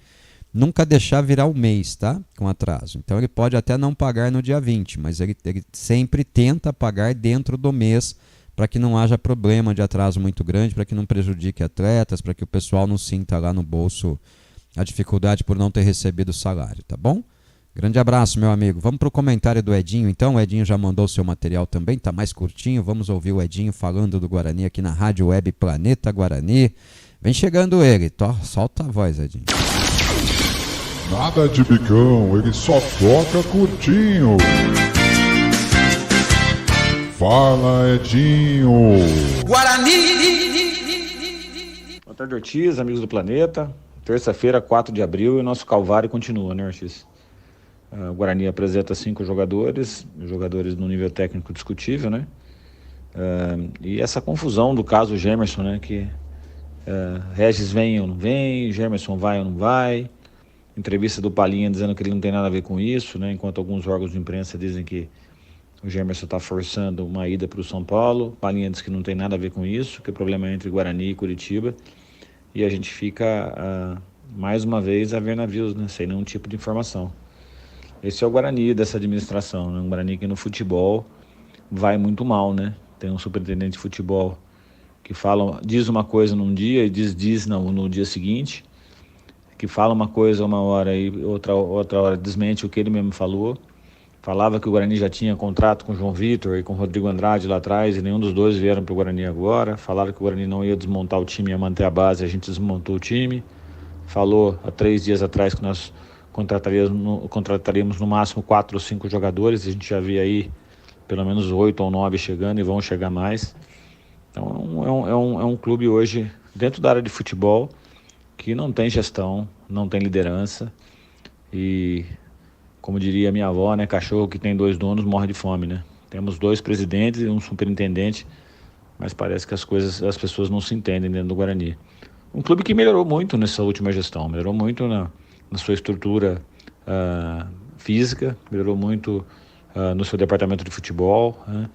nunca deixar virar o mês, tá? Com atraso. Então ele pode até não pagar no dia 20, mas ele sempre tenta pagar dentro do mês, para que não haja problema de atraso muito grande, para que não prejudique atletas, para que o pessoal não sinta lá no bolso a dificuldade por não ter recebido o salário, tá bom? Grande abraço, meu amigo. Vamos para o comentário do Edinho, então. O Edinho já mandou o seu material também, está mais curtinho. Vamos ouvir o Edinho falando do Guarani aqui na Rádio Web Planeta Guarani. Vem chegando ele. Solta a voz, Edinho. Nada de bicão, ele só toca curtinho. Fala, Edinho. Guarani! Boa tarde, Ortiz, amigos do Planeta. Terça-feira, 4 de abril, e nosso calvário continua, né, Ortiz? O Guarani apresenta 5 jogadores no nível técnico discutível, né? E essa confusão do caso Gemerson, né? Que Regis vem ou não vem, Gemerson vai ou não vai. Entrevista do Palinha dizendo que ele não tem nada a ver com isso, né? Enquanto alguns órgãos de imprensa dizem que o Gemerson está forçando uma ida para o São Paulo. Palinha diz que não tem nada a ver com isso, que o problema é entre Guarani e Curitiba. E a gente fica, mais uma vez, a ver navios, né? Sem nenhum tipo de informação. Esse é o Guarani dessa administração, né? Um Guarani que no futebol vai muito mal, né? Tem um superintendente de futebol que diz uma coisa num dia e diz no dia seguinte, que fala uma coisa uma hora e outra hora desmente o que ele mesmo falou. Falava que o Guarani já tinha contrato com o João Vitor e com o Rodrigo Andrade lá atrás, e nenhum dos dois vieram para o Guarani agora. Falaram que o Guarani não ia desmontar o time, ia manter a base, a gente desmontou o time. Falou há 3 dias atrás que nós contrataríamos no máximo 4 ou 5 jogadores, a gente já via aí pelo menos 8 ou 9 chegando e vão chegar mais. Então é um clube hoje, dentro da área de futebol, que não tem gestão, não tem liderança e, como diria minha avó, né, cachorro que tem 2 donos morre de fome, né? Temos 2 presidentes e um superintendente, mas parece que as pessoas não se entendem dentro do Guarani. Um clube que melhorou muito nessa última gestão, melhorou muito na sua estrutura física, melhorou muito no seu departamento de futebol, né?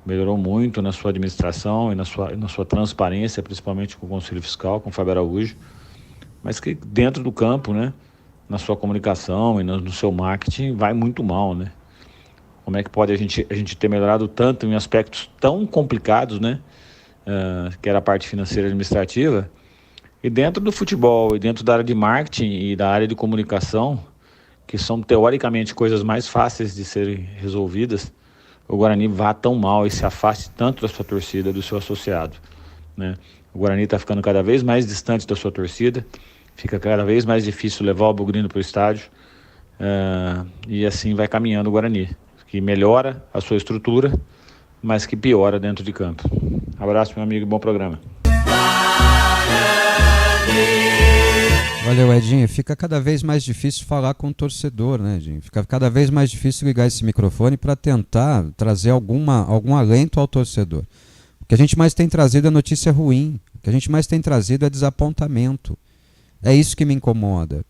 Melhorou muito na sua administração e na sua transparência, principalmente com o Conselho Fiscal, com o Fábio Araújo, mas que dentro do campo, né, na sua comunicação e no seu marketing, vai muito mal, né? Como é que pode a gente ter melhorado tanto em aspectos tão complicados, né, que era a parte financeira e administrativa, e dentro do futebol, e dentro da área de marketing e da área de comunicação, que são teoricamente coisas mais fáceis de serem resolvidas, o Guarani vá tão mal e se afaste tanto da sua torcida, do seu associado, né? O Guarani está ficando cada vez mais distante da sua torcida, fica cada vez mais difícil levar o Bugrino para o estádio, e assim vai caminhando o Guarani, que melhora a sua estrutura, mas que piora dentro de campo. Abraço, meu amigo, bom programa. Valeu, Edinho. Fica cada vez mais difícil falar com o torcedor, né, Edinho? Fica cada vez mais difícil ligar esse microfone para tentar trazer algum alento ao torcedor. O que a gente mais tem trazido é notícia ruim. O que a gente mais tem trazido é desapontamento. É isso que me incomoda.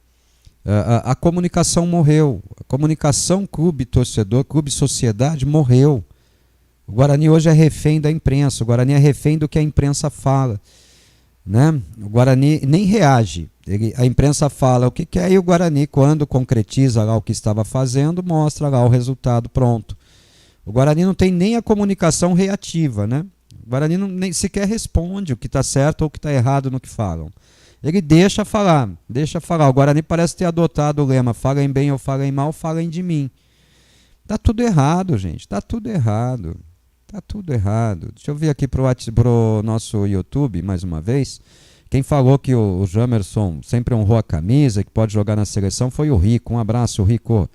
A comunicação morreu. A comunicação clube-torcedor, clube-sociedade morreu. O Guarani hoje é refém da imprensa. O Guarani é refém do que a imprensa fala, né? O Guarani nem reage. A imprensa fala o que quer e o Guarani, quando concretiza lá o que estava fazendo, mostra lá o resultado pronto. O Guarani não tem nem a comunicação reativa, né? O Guarani nem sequer responde o que está certo ou o que está errado no que falam. Ele deixa falar. O Guarani parece ter adotado o lema: falem bem ou falem mal, falem de mim. Tá tudo errado, gente. Tá tudo errado. Deixa eu vir aqui pro nosso YouTube mais uma vez. Quem falou que o Jamerson sempre honrou a camisa, que pode jogar na seleção, foi o Rico. Um abraço, Rico.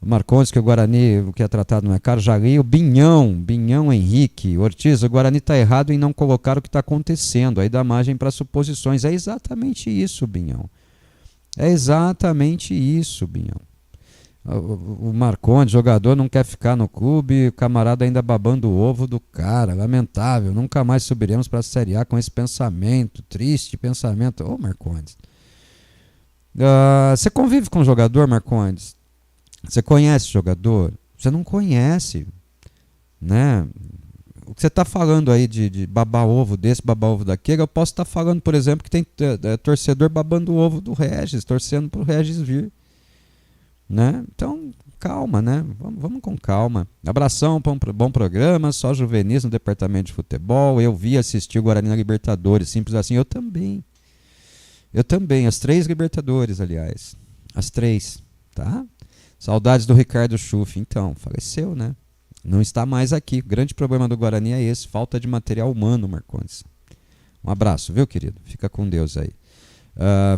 O Marcondes, que o Guarani, o que é tratado não é caro. Jari, o Binhão Henrique. Ortiz, o Guarani está errado em não colocar o que está acontecendo. Aí dá margem para suposições. É exatamente isso, Binhão. O Marcondes, jogador, não quer ficar no clube, o camarada ainda babando o ovo do cara, lamentável, nunca mais subiremos para a Série A com esse pensamento, triste pensamento. Ô Marcondes, você convive com o jogador, Marcondes? Você conhece o jogador? Você não conhece, né? O que você está falando aí de babar ovo desse, babar ovo daquele, eu posso estar falando, por exemplo, que tem torcedor babando o ovo do Regis, torcendo para o Regis vir. Né? Então, calma, né? Vamos com calma. Abração para um bom programa, só juvenis no departamento de futebol. Eu vi assistir o Guarani na Libertadores, simples assim. Eu também, as 3 Libertadores, aliás. As 3, tá? Saudades do Ricardo Schuff. Então, faleceu, né? Não está mais aqui. O grande problema do Guarani é esse, falta de material humano, Marcondes. Um abraço, viu, querido? Fica com Deus aí.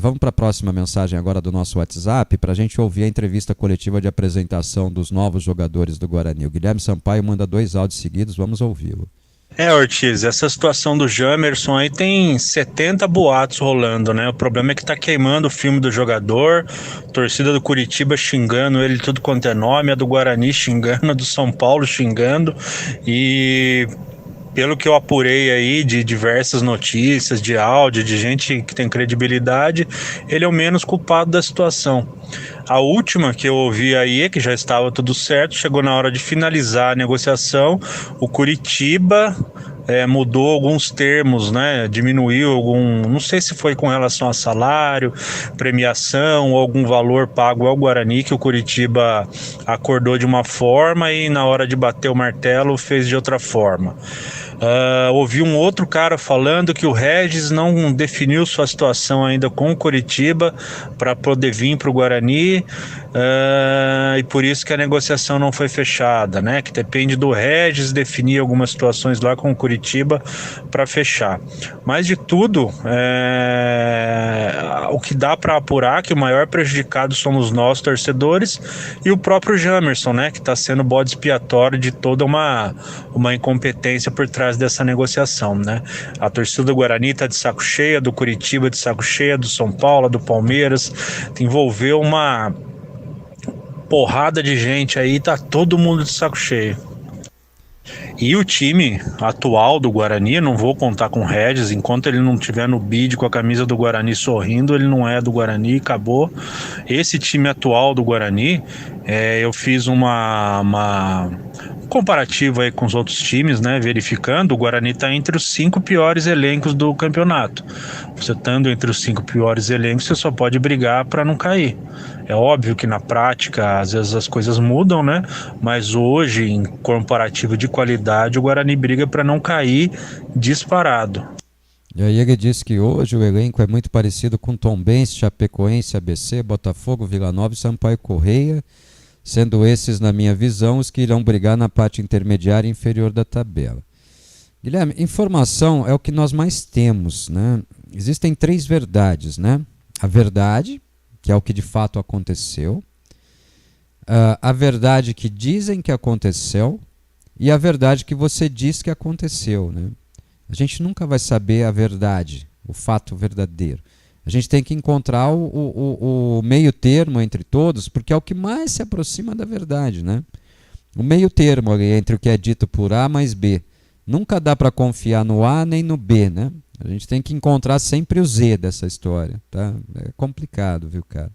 Vamos para a próxima mensagem agora do nosso WhatsApp para a gente ouvir a entrevista coletiva de apresentação dos novos jogadores do Guarani. O Guilherme Sampaio manda 2 áudios seguidos, vamos ouvi-lo. Ortiz, essa situação do Jamerson aí tem 70 boatos rolando, né? O problema é que tá queimando o filme do jogador, torcida do Curitiba xingando ele tudo quanto é nome, a do Guarani xingando, a do São Paulo xingando, e pelo que eu apurei aí de diversas notícias, de áudio, de gente que tem credibilidade, ele é o menos culpado da situação. A última que eu ouvi aí é que já estava tudo certo, chegou na hora de finalizar a negociação, o Curitiba mudou alguns termos, né? Diminuiu não sei se foi com relação a salário, premiação ou algum valor pago ao Guarani, que o Curitiba acordou de uma forma e na hora de bater o martelo fez de outra forma. Ouvi um outro cara falando que o Regis não definiu sua situação ainda com o Curitiba para poder vir para o Guarani, e por isso que a negociação não foi fechada, né? Que depende do Regis definir algumas situações lá com o Curitiba para fechar. Mas de tudo, o que dá para apurar que o maior prejudicado somos nós, torcedores, e o próprio Jamerson, né? Que está sendo bode expiatório de toda uma incompetência por trás dessa negociação, né? A torcida do Guarani está de saco cheia, do Curitiba de saco cheia, do São Paulo, do Palmeiras, envolveu uma porrada de gente aí, tá todo mundo de saco cheio. E o time atual do Guarani, não vou contar com o Regis, enquanto ele não estiver no bid com a camisa do Guarani sorrindo, ele não é do Guarani, acabou. Esse time atual do Guarani, eu fiz uma comparativa aí com os outros times, né? Verificando, o Guarani está entre os 5 piores elencos do campeonato. Você estando entre os 5 piores elencos, você só pode brigar para não cair. É óbvio que na prática, às vezes as coisas mudam, né? Mas hoje, em comparativo de qualidade, o Guarani briga para não cair disparado. E aí ele disse que hoje o elenco é muito parecido com Tombense, Chapecoense, ABC, Botafogo, Vila Nova e Sampaio Correia, sendo esses, na minha visão, os que irão brigar na parte intermediária e inferior da tabela. Guilherme, informação é o que nós mais temos, né? Existem 3 verdades, né? A verdade, que é o que de fato aconteceu, a verdade que dizem que aconteceu e a verdade que você diz que aconteceu, né? A gente nunca vai saber a verdade, o fato verdadeiro. A gente tem que encontrar o meio termo entre todos, porque é o que mais se aproxima da verdade, né? O meio termo ali entre o que é dito por A mais B. Nunca dá para confiar no A nem no B, né? A gente tem que encontrar sempre o Z dessa história, tá? É complicado, viu, cara?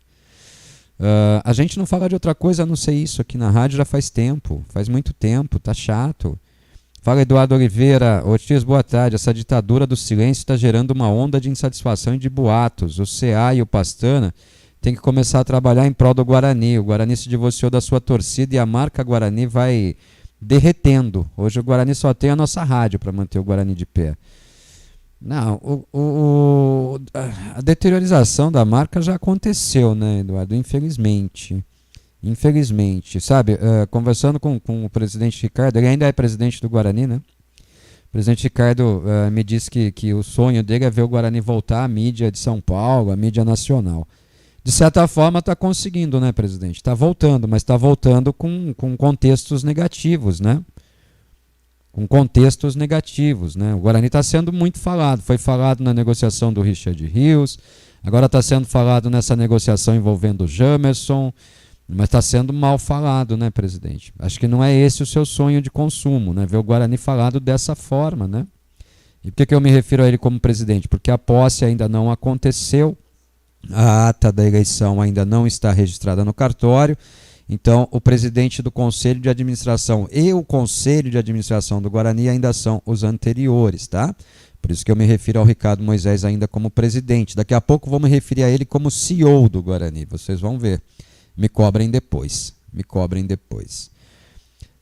A gente não fala de outra coisa a não ser isso aqui na rádio já faz tempo, faz muito tempo, tá chato. Fala, Eduardo Oliveira. Ortiz, boa tarde. Essa ditadura do silêncio está gerando uma onda de insatisfação e de boatos. O CA e o Pastana têm que começar a trabalhar em prol do Guarani. O Guarani se divorciou da sua torcida e a marca Guarani vai derretendo. Hoje o Guarani só tem a nossa rádio para manter o Guarani de pé. Não, a deteriorização da marca já aconteceu, né, Eduardo? Infelizmente, sabe? Conversando com o presidente Ricardo, ele ainda é presidente do Guarani, né? O presidente Ricardo me disse que o sonho dele é ver o Guarani voltar à mídia de São Paulo, à mídia nacional. De certa forma está conseguindo, né, presidente? Está voltando, mas está voltando com contextos negativos, né? Com contextos negativos, né? O Guarani está sendo muito falado. Foi falado na negociação do Richard Rios, agora está sendo falado nessa negociação envolvendo o Jamerson. Mas está sendo mal falado, né, presidente? Acho que não é esse o seu sonho de consumo, né? Ver o Guarani falado dessa forma, né? E por que eu me refiro a ele como presidente? Porque a posse ainda não aconteceu, a ata da eleição ainda não está registrada no cartório, então o presidente do Conselho de Administração e o Conselho de Administração do Guarani ainda são os anteriores, tá? Por isso que eu me refiro ao Ricardo Moisés ainda como presidente. Daqui a pouco vou me referir a ele como CEO do Guarani, vocês vão ver. Me cobrem depois.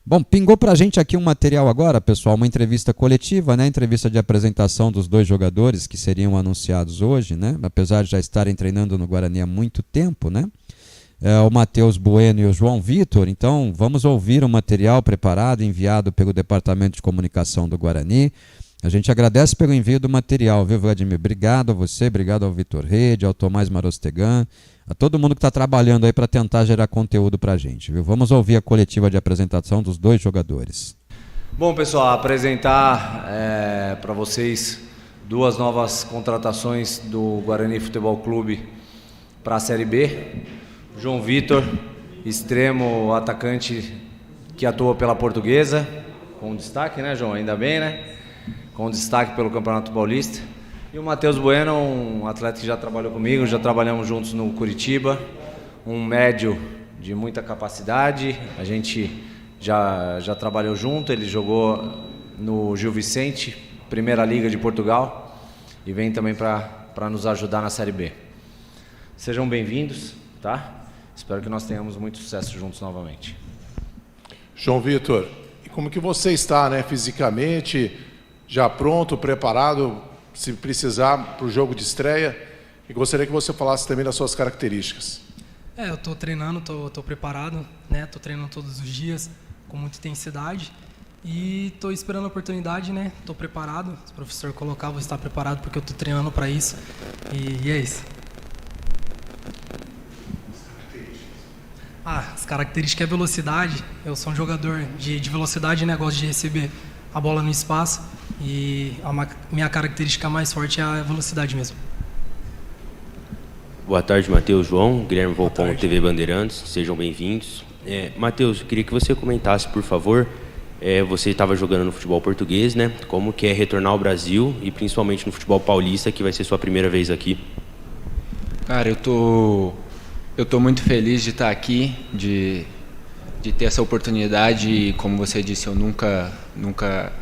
Bom, pingou pra gente aqui um material agora, pessoal, uma entrevista coletiva, né? Entrevista de apresentação dos 2 jogadores que seriam anunciados hoje, né? Apesar de já estarem treinando no Guarani há muito tempo, né? O Matheus Bueno e o João Vitor. Então, vamos ouvir o material preparado, enviado pelo Departamento de Comunicação do Guarani. A gente agradece pelo envio do material, viu, Vladimir? Obrigado a você, obrigado ao Vitor Rede, ao Tomás Marostegan, a todo mundo que está trabalhando aí para tentar gerar conteúdo para a gente, viu? Vamos ouvir a coletiva de apresentação dos 2 jogadores. Bom, pessoal, apresentar para vocês 2 novas contratações do Guarani Futebol Clube para a Série B. João Vitor, extremo atacante que atua pela Portuguesa, com destaque, né, João? Ainda bem, né? Com destaque pelo Campeonato Paulista. E o Matheus Bueno, um atleta que já trabalhou comigo, já trabalhamos juntos no Curitiba, um médio de muita capacidade, a gente já trabalhou junto, ele jogou no Gil Vicente, Primeira Liga de Portugal, e vem também para nos ajudar na Série B. Sejam bem-vindos, tá? Espero que nós tenhamos muito sucesso juntos novamente. João Vitor, e como que você está, né, fisicamente, já pronto, preparado, se precisar, para o jogo de estreia? E gostaria que você falasse também das suas características. Eu estou treinando, estou preparado, né? Estou treinando todos os dias, com muita intensidade. E estou esperando a oportunidade, né? Estou preparado. Se o professor colocar, vou estar preparado, porque eu estou treinando para isso. E é isso. As características é velocidade. Eu sou um jogador de velocidade, né? Gosto de receber a bola no espaço. E minha característica mais forte é a velocidade mesmo. Boa tarde, Matheus, João, Guilherme Volpon, TV Bandeirantes, sejam bem-vindos. Matheus, eu queria que você comentasse, por favor, você estava jogando no futebol português, né? Como que é retornar ao Brasil e principalmente no futebol paulista, que vai ser sua primeira vez aqui? Cara, eu tô muito feliz de estar aqui, de ter essa oportunidade. E, como você disse, eu nunca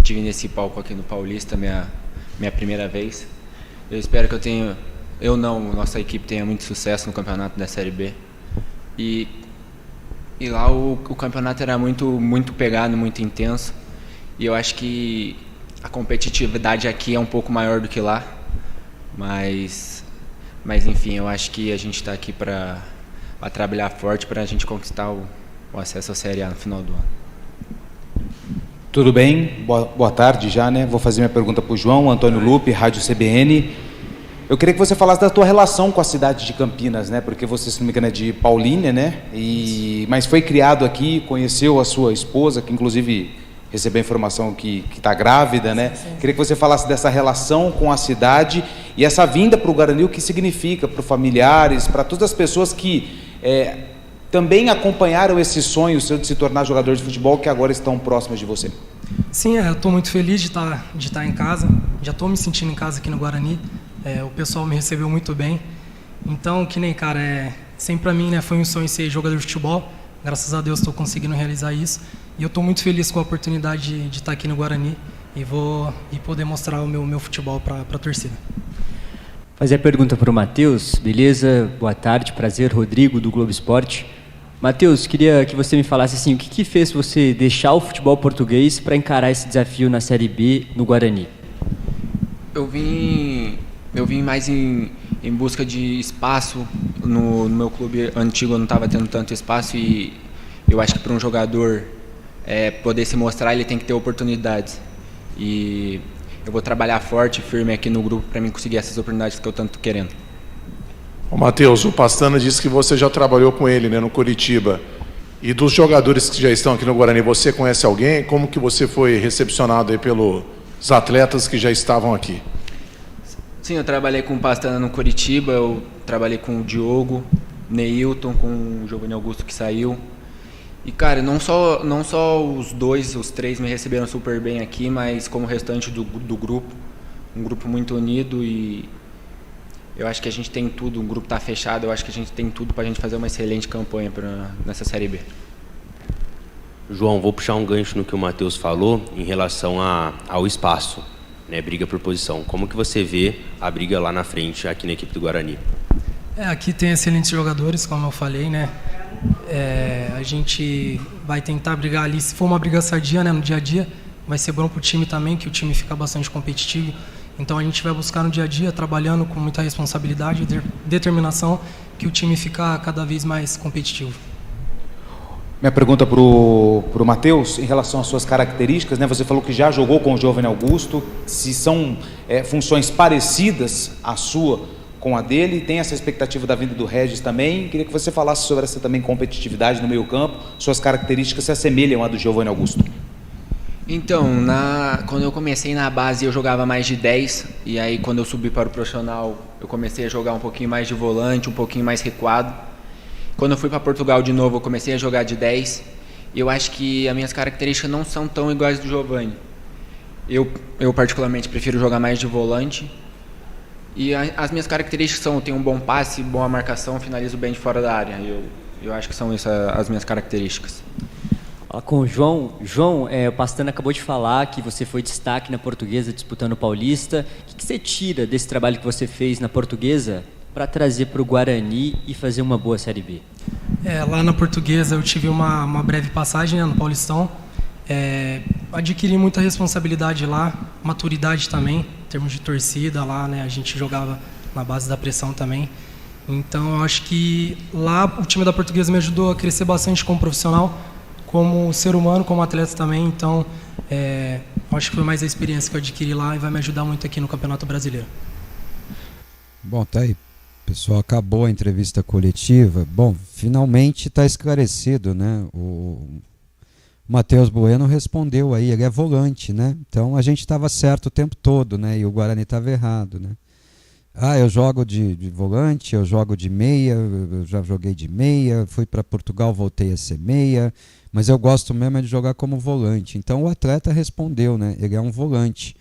tive nesse palco aqui no Paulista, minha primeira vez. Eu espero que nossa equipe tenha muito sucesso no campeonato da Série B. E lá o campeonato era muito pegado, muito intenso. E eu acho que a competitividade aqui é um pouco maior do que lá. Mas enfim, eu acho que a gente está aqui para trabalhar forte para a gente conquistar o acesso à Série A no final do ano. Tudo bem? Boa tarde já, né? Vou fazer minha pergunta para o João Antônio Lupe, Rádio CBN. Eu queria que você falasse da tua relação com a cidade de Campinas, né? Porque você, se não me engano, é de Paulínia, né? Mas foi criado aqui, conheceu a sua esposa, que inclusive recebeu a informação que está grávida, né? Sim. Queria que você falasse dessa relação com a cidade e essa vinda para o Guarani, o que significa para os familiares, para todas as pessoas que também acompanharam esse sonho seu de se tornar jogador de futebol, que agora estão próximas de você. Sim, eu estou muito feliz de estar em casa, já estou me sentindo em casa aqui no Guarani, o pessoal me recebeu muito bem, então, que nem, cara, sempre para mim, né, foi um sonho ser jogador de futebol, graças a Deus estou conseguindo realizar isso, e eu estou muito feliz com a oportunidade de estar aqui no Guarani e poder mostrar o meu futebol para a torcida. Fazer a pergunta para o Matheus, beleza? Boa tarde, prazer, Rodrigo do Globo Esporte. Matheus, queria que você me falasse assim, o que fez você deixar o futebol português para encarar esse desafio na Série B no Guarani? Eu vim mais em busca de espaço. No meu clube antigo eu não estava tendo tanto espaço e eu acho que para um jogador poder se mostrar, ele tem que ter oportunidades. E eu vou trabalhar forte, firme aqui no grupo para mim conseguir essas oportunidades que eu tanto estou querendo. Matheus, o Pastana disse que você já trabalhou com ele, né, no Curitiba. E dos jogadores que já estão aqui no Guarani, você conhece alguém? Como que você foi recepcionado aí pelos atletas que já estavam aqui? Sim, eu trabalhei com o Pastana no Curitiba, eu trabalhei com o Diogo, Neilton, com o Giovanni Augusto que saiu. E, cara, não só os três me receberam super bem aqui, mas como o restante do grupo. Um grupo muito unido e eu acho que a gente tem tudo, o grupo está fechado, eu acho que a gente tem tudo para a gente fazer uma excelente campanha nessa Série B. João, vou puxar um gancho no que o Matheus falou em relação ao espaço, né, briga por posição. Como que você vê a briga lá na frente, aqui na equipe do Guarani? Aqui tem excelentes jogadores, como eu falei, né? A gente vai tentar brigar ali, se for uma briga sadia, né, no dia a dia, vai ser bom para o time também, que o time fica bastante competitivo. Então a gente vai buscar no dia a dia, trabalhando com muita responsabilidade e determinação, que o time fica cada vez mais competitivo. Minha pergunta para o Matheus, em relação às suas características, né? Você falou que já jogou com o Giovanni Augusto, se são funções parecidas a sua com a dele, tem essa expectativa da vinda do Regis também. Queria que você falasse sobre essa também competitividade no meio campo, suas características se assemelham à do Giovanni Augusto. Então, quando eu comecei na base eu jogava mais de 10, e aí quando eu subi para o profissional eu comecei a jogar um pouquinho mais de volante, um pouquinho mais recuado. Quando eu fui para Portugal de novo eu comecei a jogar de 10, e eu acho que as minhas características não são tão iguais do Giovanni. Eu particularmente prefiro jogar mais de volante, e as minhas características são: eu tenho um bom passe, boa marcação, finalizo bem de fora da área. Eu acho que são essas as minhas características. Com o João. João, o Pastana acabou de falar que você foi destaque na Portuguesa disputando o Paulista. O que você tira desse trabalho que você fez na Portuguesa para trazer para o Guarani e fazer uma boa Série B? Lá na Portuguesa eu tive uma breve passagem, né, no Paulistão. Adquiri muita responsabilidade lá, maturidade também, em termos de torcida lá, né, a gente jogava na base da pressão também. Então eu acho que lá o time da Portuguesa me ajudou a crescer bastante como profissional, como ser humano, como atleta também. Então acho que foi mais a experiência que eu adquiri lá e vai me ajudar muito aqui no Campeonato Brasileiro. Bom, tá aí. Pessoal, acabou a entrevista coletiva. Bom, finalmente está esclarecido, né? O Matheus Bueno respondeu aí, ele é volante, né? Então a gente estava certo o tempo todo, né? E o Guarani estava errado, né? Eu jogo de volante, eu jogo de meia, eu já joguei de meia, fui para Portugal, voltei a ser meia, mas eu gosto mesmo de jogar como volante. Então o atleta respondeu, né? Ele é um volante.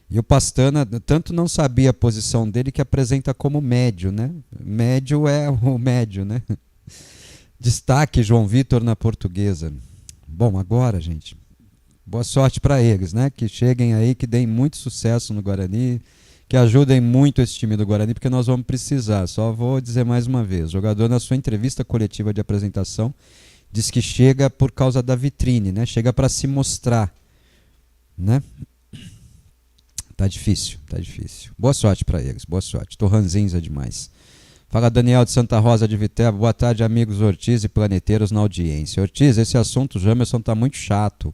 E o Pastana tanto não sabia a posição dele que apresenta como médio, né? Médio é o médio, né? Destaque João Vitor na Portuguesa. Bom, agora, gente, boa sorte para eles, né? Que cheguem aí, que deem muito sucesso no Guarani, que ajudem muito esse time do Guarani, porque nós vamos precisar. Só vou dizer mais uma vez, o jogador na sua entrevista coletiva de apresentação diz que chega por causa da vitrine, né? Chega para se mostrar, né? Tá difícil, tá difícil. Boa sorte para eles, boa sorte. Tô ranzinza demais. Fala Daniel de Santa Rosa de Viterbo. Boa tarde, amigos Ortiz e planeteiros na audiência. Ortiz, esse assunto Jamerson tá muito chato.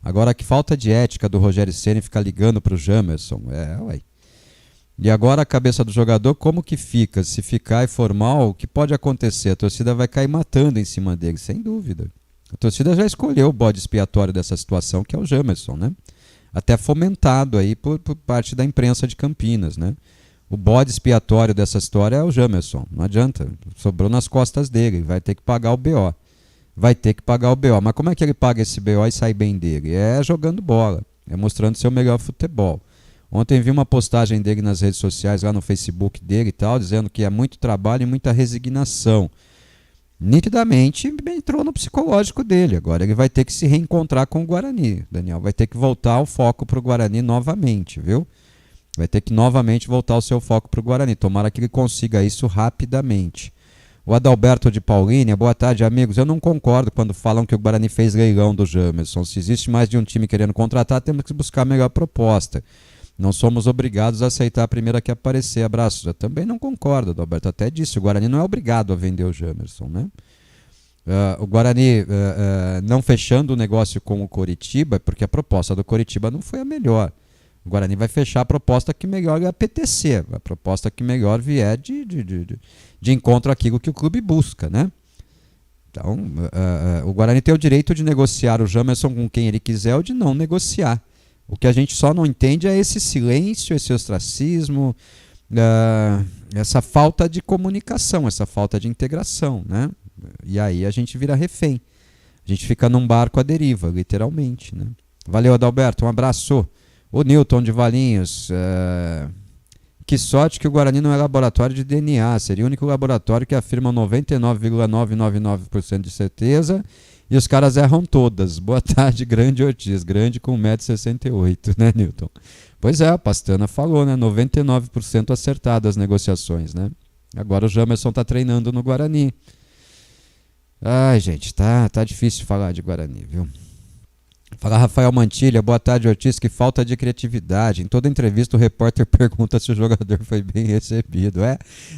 Agora, que falta de ética do Rogério Ceni ficar ligando pro Jamerson. Ué. E agora a cabeça do jogador, como que fica? Se ficar e for mal, o que pode acontecer? A torcida vai cair matando em cima dele, sem dúvida. A torcida já escolheu o bode expiatório dessa situação, que é o Jamerson, né? Até fomentado aí por parte da imprensa de Campinas, né? O bode expiatório dessa história é o Jamerson. Não adianta, sobrou nas costas dele, vai ter que pagar o BO. Vai ter que pagar o BO. Mas como é que ele paga esse BO e sai bem dele? É jogando bola, é mostrando seu melhor futebol. Ontem vi uma postagem dele nas redes sociais, lá no Facebook dele e tal, dizendo que é muito trabalho e muita resignação. Nitidamente entrou no psicológico dele. Agora ele vai ter que se reencontrar com o Guarani, Daniel. Vai ter que voltar o foco para o Guarani novamente, viu? Vai ter que novamente voltar o seu foco para o Guarani. Tomara que ele consiga isso rapidamente. O Adalberto de Paulínia, boa tarde, amigos. Eu não concordo quando falam que o Guarani fez leilão do Jamerson. Se existe mais de um time querendo contratar, temos que buscar a melhor proposta. Não somos obrigados a aceitar a primeira que aparecer. Abraços. Eu também não concordo, Adalberto. Até disse, o Guarani não é obrigado a vender o Jamerson, né? O Guarani não fechando o negócio com o Coritiba, porque a proposta do Coritiba não foi a melhor. O Guarani vai fechar a proposta que melhor lhe apetecer, a proposta que melhor vier de encontro àquilo que o clube busca, né? Então, o Guarani tem o direito de negociar o Jamerson com quem ele quiser ou de não negociar. O que a gente só não entende é esse silêncio, esse ostracismo, essa falta de comunicação, essa falta de integração, né? E aí a gente vira refém. A gente fica num barco à deriva, literalmente, né? Valeu, Adalberto, um abraço. O Newton de Valinhos, que sorte que o Guarani não é laboratório de DNA, seria o único laboratório que afirma 99,999% de certeza e os caras erram todas. Boa tarde, grande Ortiz, grande com 1,68 m, né, Newton? Pois é, a Pastana falou, né, 99% acertado as negociações, né? Agora o Jamerson tá treinando no Guarani. Ai, gente, tá difícil falar de Guarani, viu? Fala, Rafael Mantilha, boa tarde, Ortiz, que falta de criatividade. Em toda entrevista o repórter pergunta se o jogador foi bem recebido.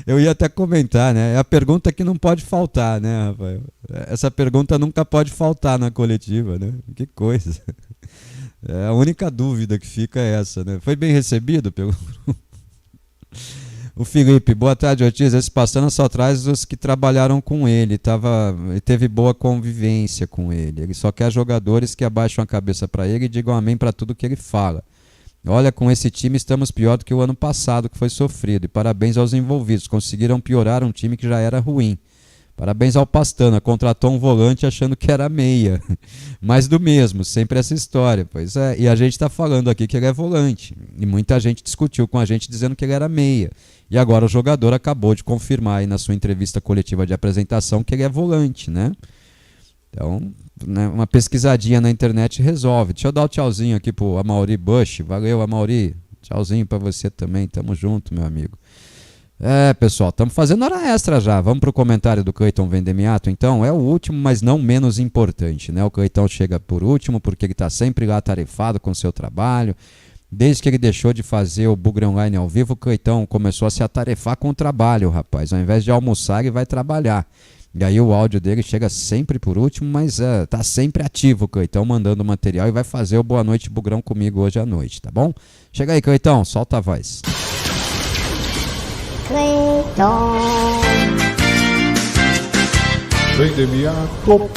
Eu ia até comentar, né? É a pergunta que não pode faltar, né, Rafael? Essa pergunta nunca pode faltar na coletiva, né? Que coisa. A única dúvida que fica é essa, né? Foi bem recebido pelo grupo? O Felipe, boa tarde, Ortiz. Esse Pastana só traz os que trabalharam com ele, teve boa convivência com ele. Ele só quer jogadores que abaixam a cabeça para ele e digam amém para tudo que ele fala. Olha, com esse time estamos pior do que o ano passado, que foi sofrido. E parabéns aos envolvidos, conseguiram piorar um time que já era ruim. Parabéns ao Pastana, contratou um volante achando que era meia. Mais do mesmo, sempre essa história. Pois é, e a gente está falando aqui que ele é volante. E muita gente discutiu com a gente dizendo que ele era meia. E agora o jogador acabou de confirmar aí na sua entrevista coletiva de apresentação que ele é volante, né? Então, né, uma pesquisadinha na internet resolve. Deixa eu dar o tchauzinho aqui pro Amaury Bush. Valeu, Amaury. Tchauzinho para você também. Tamo junto, meu amigo. Pessoal, estamos fazendo hora extra já. Vamos para o comentário do Cleiton Vendemiato, então. É o último, mas não menos importante, né? O Cleiton chega por último porque ele está sempre lá atarefado com o seu trabalho. Desde que ele deixou de fazer o Bugre Online ao vivo, o Cleiton começou a se atarefar com o trabalho, rapaz. Ao invés de almoçar, ele vai trabalhar. E aí o áudio dele chega sempre por último, mas tá sempre ativo, Cleiton, mandando material e vai fazer o Boa Noite Bugrão comigo hoje à noite, tá bom? Chega aí, Cleiton, solta a voz. Cleiton Vendemiato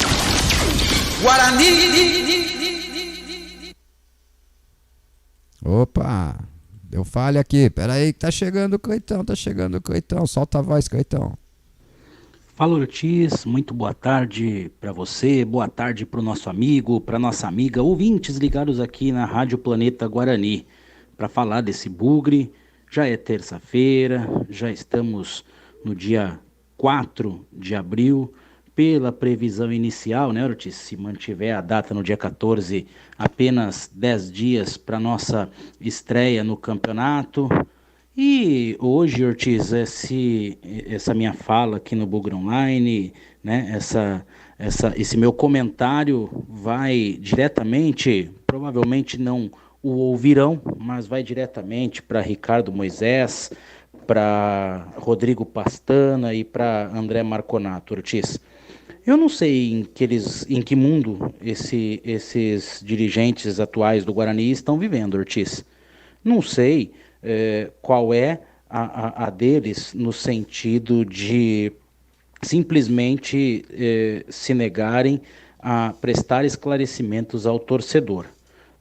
Guarani. Opa, deu falha aqui. Pera aí que tá chegando o Cleiton, solta a voz, Cleiton. Fala, Ortiz, muito boa tarde para você, boa tarde para o nosso amigo, para nossa amiga, ouvintes ligados aqui na Rádio Planeta Guarani, para falar desse bugre. Já é terça-feira, já estamos no dia 4 de abril, pela previsão inicial, né, Ortiz? Se mantiver a data no dia 14, apenas 10 dias para nossa estreia no campeonato. E hoje, Ortiz, essa minha fala aqui no Bugre Online, né, esse meu comentário vai diretamente, provavelmente não o ouvirão, mas vai diretamente para Ricardo Moisés, para Rodrigo Pastana e para André Marconato, Ortiz. Eu não sei em que mundo esses dirigentes atuais do Guarani estão vivendo, Ortiz. Não sei qual é a deles no sentido de simplesmente se negarem a prestar esclarecimentos ao torcedor.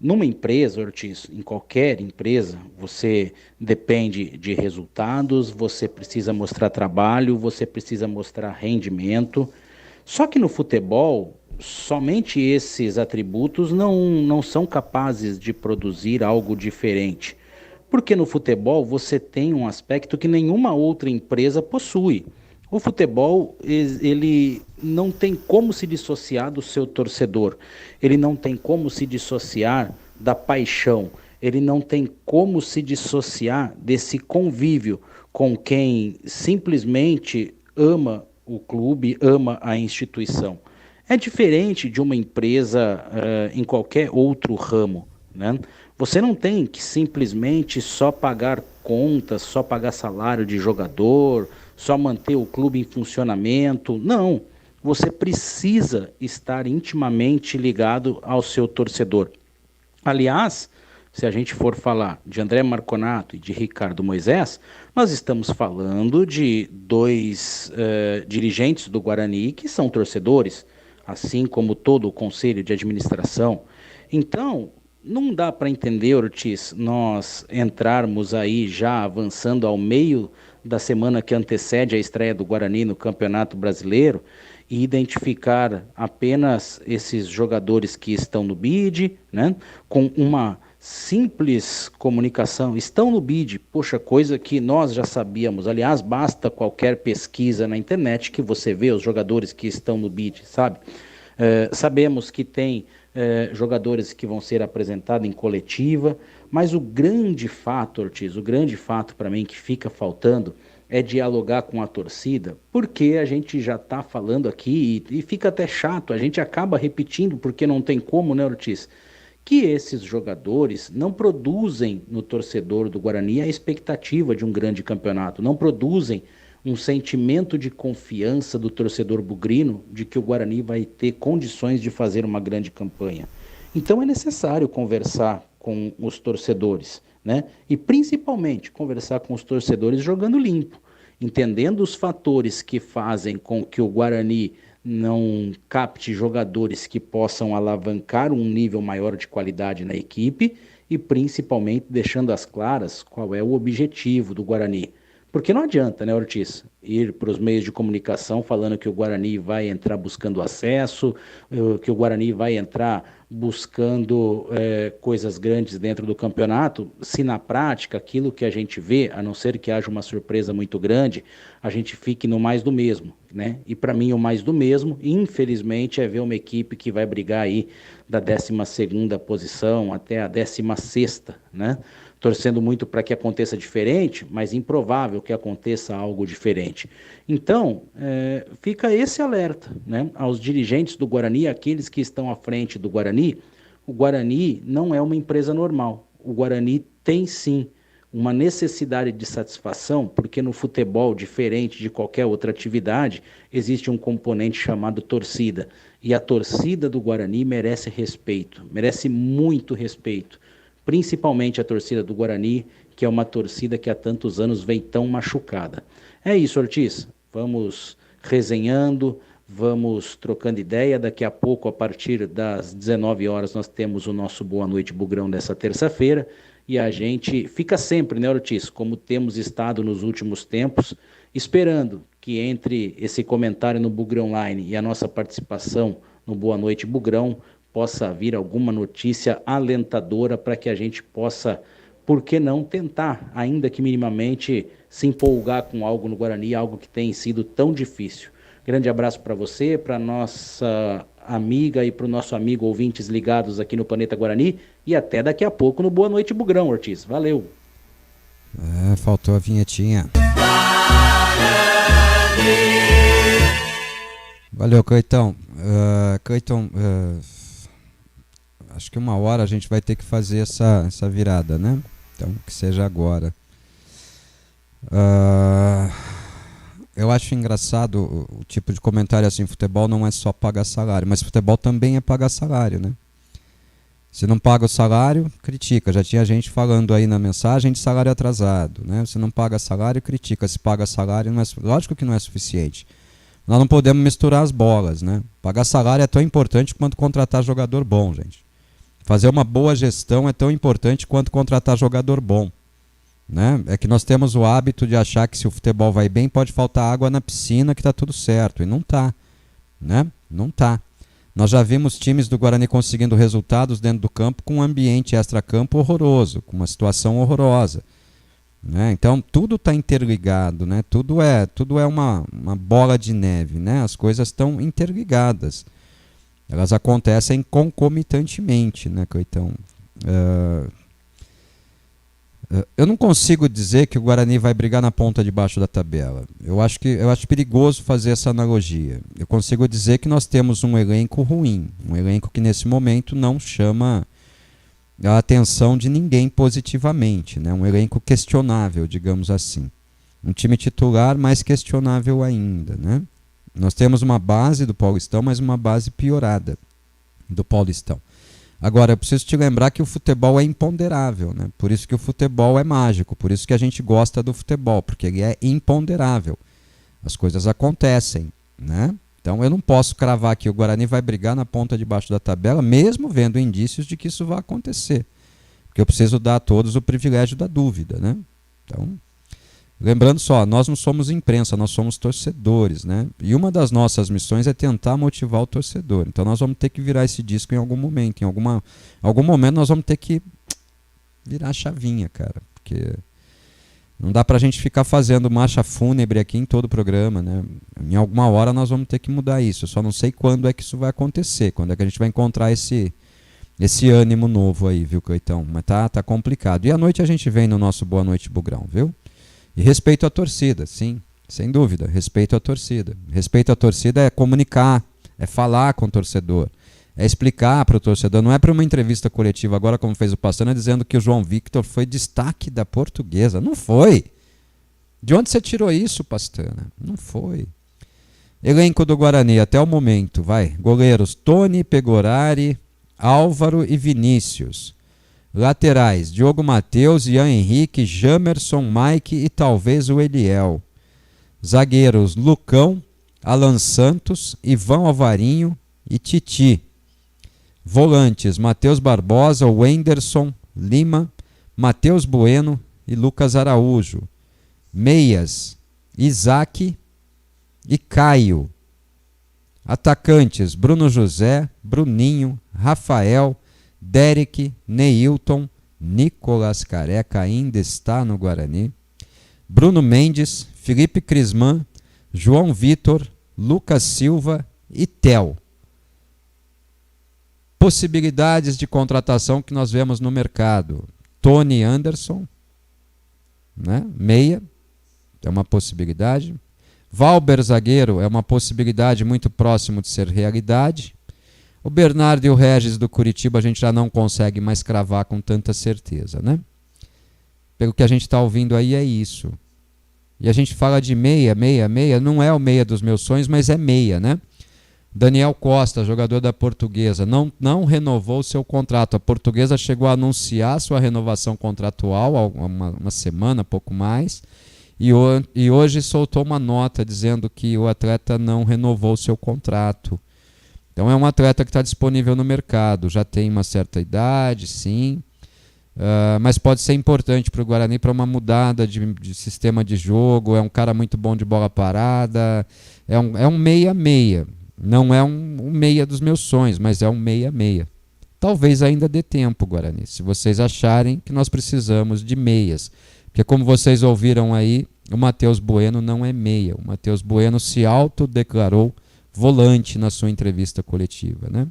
Numa empresa, Ortiz, em qualquer empresa, você depende de resultados, você precisa mostrar trabalho, você precisa mostrar rendimento. Só que no futebol, somente esses atributos não são capazes de produzir algo diferente. Porque no futebol você tem um aspecto que nenhuma outra empresa possui. O futebol, ele não tem como se dissociar do seu torcedor, ele não tem como se dissociar da paixão, ele não tem como se dissociar desse convívio com quem simplesmente ama o clube, ama a instituição. É diferente de uma empresa em qualquer outro ramo, né? Você não tem que simplesmente só pagar contas, só pagar salário de jogador, só manter o clube em funcionamento. Não, você precisa estar intimamente ligado ao seu torcedor. Aliás, se a gente for falar de André Marconato e de Ricardo Moisés, nós estamos falando de dois dirigentes do Guarani que são torcedores, assim como todo o conselho de administração. Então, não dá para entender, Ortiz, nós entrarmos aí já avançando ao meio da semana que antecede a estreia do Guarani no Campeonato Brasileiro e identificar apenas esses jogadores que estão no BID, né, com uma simples comunicação, estão no BID, poxa, coisa que nós já sabíamos. Aliás, basta qualquer pesquisa na internet que você vê os jogadores que estão no BID, sabe? Sabemos que tem jogadores que vão ser apresentados em coletiva, mas o grande fato, Ortiz, o grande fato para mim que fica faltando é dialogar com a torcida, porque a gente já está falando aqui e fica até chato, a gente acaba repetindo porque não tem como, né, Ortiz? Que esses jogadores não produzem no torcedor do Guarani a expectativa de um grande campeonato, não produzem um sentimento de confiança do torcedor bugrino de que o Guarani vai ter condições de fazer uma grande campanha. Então é necessário conversar com os torcedores, né? E principalmente conversar com os torcedores jogando limpo, entendendo os fatores que fazem com que o Guarani não capte jogadores que possam alavancar um nível maior de qualidade na equipe e principalmente deixando às claras qual é o objetivo do Guarani. Porque não adianta, né, Ortiz, ir para os meios de comunicação falando que o Guarani vai entrar buscando acesso, que o Guarani vai entrar buscando coisas grandes dentro do campeonato, se na prática aquilo que a gente vê, a não ser que haja uma surpresa muito grande, a gente fique no mais do mesmo, né? E para mim o mais do mesmo, infelizmente, é ver uma equipe que vai brigar aí da 12ª posição até a 16ª, né? Torcendo muito para que aconteça diferente, mas improvável que aconteça algo diferente. Então, fica esse alerta, né, aos dirigentes do Guarani, aqueles que estão à frente do Guarani. O Guarani não é uma empresa normal. O Guarani tem sim uma necessidade de satisfação, porque no futebol, diferente de qualquer outra atividade, existe um componente chamado torcida. E a torcida do Guarani merece respeito, merece muito respeito. Principalmente a torcida do Guarani, que é uma torcida que há tantos anos vem tão machucada. É isso, Ortiz. Vamos resenhando, vamos trocando ideia. Daqui a pouco, a partir das 19 horas, nós temos o nosso Boa Noite Bugrão dessa terça-feira. E a gente fica sempre, né, Ortiz, como temos estado nos últimos tempos, esperando que entre esse comentário no Bugrão Online e a nossa participação no Boa Noite Bugrão, possa vir alguma notícia alentadora para que a gente possa, por que não, tentar, ainda que minimamente, se empolgar com algo no Guarani, algo que tem sido tão difícil. Grande abraço para você, para nossa amiga e para o nosso amigo ouvintes ligados aqui no Planeta Guarani e até daqui a pouco no Boa Noite Bugrão, Ortiz. Valeu! Faltou a vinhetinha. Valeu, Coitão. Coitão, acho que 1 hora a gente vai ter que fazer essa virada, né? Então, que seja agora. Eu acho engraçado o tipo de comentário assim, futebol não é só pagar salário, mas futebol também é pagar salário, né? Se não paga o salário, critica. Já tinha gente falando aí na mensagem de salário atrasado, né? Se não paga salário, critica. Se paga salário, não é, lógico que não é suficiente. Nós não podemos misturar as bolas, né? Pagar salário é tão importante quanto contratar jogador bom, gente. Fazer uma boa gestão é tão importante quanto contratar jogador bom, né? É que nós temos o hábito de achar que se o futebol vai bem, pode faltar água na piscina que está tudo certo. E não está, né? Não está. Nós já vimos times do Guarani conseguindo resultados dentro do campo com um ambiente extra-campo horroroso, com uma situação horrorosa, né? Então tudo está interligado, né? Tudo é uma bola de neve, né? As coisas estão interligadas. Elas acontecem concomitantemente, né, Coitão? Eu não consigo dizer que o Guarani vai brigar na ponta de baixo da tabela. Eu acho perigoso fazer essa analogia. Eu consigo dizer que nós temos um elenco ruim, um elenco que nesse momento não chama a atenção de ninguém positivamente, né? Um elenco questionável, digamos assim. Um time titular mais questionável ainda, né? Nós temos uma base do Paulistão, mas uma base piorada do Paulistão. Agora, eu preciso te lembrar que o futebol é imponderável, né? Por isso que o futebol é mágico, por isso que a gente gosta do futebol, porque ele é imponderável. As coisas acontecem, né? Então eu não posso cravar que o Guarani vai brigar na ponta de baixo da tabela, mesmo vendo indícios de que isso vai acontecer. Porque eu preciso dar a todos o privilégio da dúvida, né? Então, lembrando só, nós não somos imprensa, nós somos torcedores, né? E uma das nossas missões é tentar motivar o torcedor. Então nós vamos ter que virar esse disco em algum momento. Em algum momento nós vamos ter que virar a chavinha, cara. Porque não dá pra gente ficar fazendo marcha fúnebre aqui em todo o programa, né? Em alguma hora nós vamos ter que mudar isso. Eu só não sei quando é que isso vai acontecer, quando é que a gente vai encontrar esse ânimo novo aí, viu, Coitão? Mas tá complicado. E à noite a gente vem no nosso Boa Noite Bugrão, viu? E respeito à torcida, sim, sem dúvida, respeito à torcida. Respeito à torcida é comunicar, é falar com o torcedor, é explicar para o torcedor. Não é para uma entrevista coletiva agora, como fez o Pastana, dizendo que o João Victor foi destaque da Portuguesa. Não foi. De onde você tirou isso, Pastana? Não foi. Elenco do Guarani até o momento, vai. Goleiros Tony, Pegorari, Álvaro e Vinícius. Laterais, Diogo Matheus, Ian Henrique, Jamerson, Mike e talvez o Eliel. Zagueiros, Lucão, Alan Santos, Ivan Alvarinho e Titi. Volantes, Matheus Barbosa, Wenderson, Lima, Matheus Bueno e Lucas Araújo. Meias, Isaac e Caio. Atacantes, Bruno José, Bruninho, Rafael, Derek, Neilton, Nicolas Careca ainda está no Guarani, Bruno Mendes, Felipe Crisman, João Vitor, Lucas Silva e Tel. Possibilidades de contratação que nós vemos no mercado. Tony Anderson, né? Meia, é uma possibilidade. Valber zagueiro é uma possibilidade muito próximo de ser realidade. O Bernardo e o Regis do Curitiba a gente já não consegue mais cravar com tanta certeza, né? Pelo que a gente está ouvindo aí é isso. E a gente fala de meia, não é o meia dos meus sonhos, mas é meia, né? Daniel Costa, jogador da Portuguesa, não renovou seu contrato. A Portuguesa chegou a anunciar sua renovação contratual há uma semana, pouco mais, e hoje soltou uma nota dizendo que o atleta não renovou seu contrato. Então é um atleta que está disponível no mercado, já tem uma certa idade, sim, mas pode ser importante para o Guarani para uma mudada de sistema de jogo. É um cara muito bom de bola parada, é um meia-meia, não é um meia dos meus sonhos, mas é um meia-meia. Talvez ainda dê tempo, Guarani, se vocês acharem que nós precisamos de meias, porque como vocês ouviram aí, o Matheus Bueno não é meia, o Matheus Bueno se autodeclarou volante na sua entrevista coletiva, né?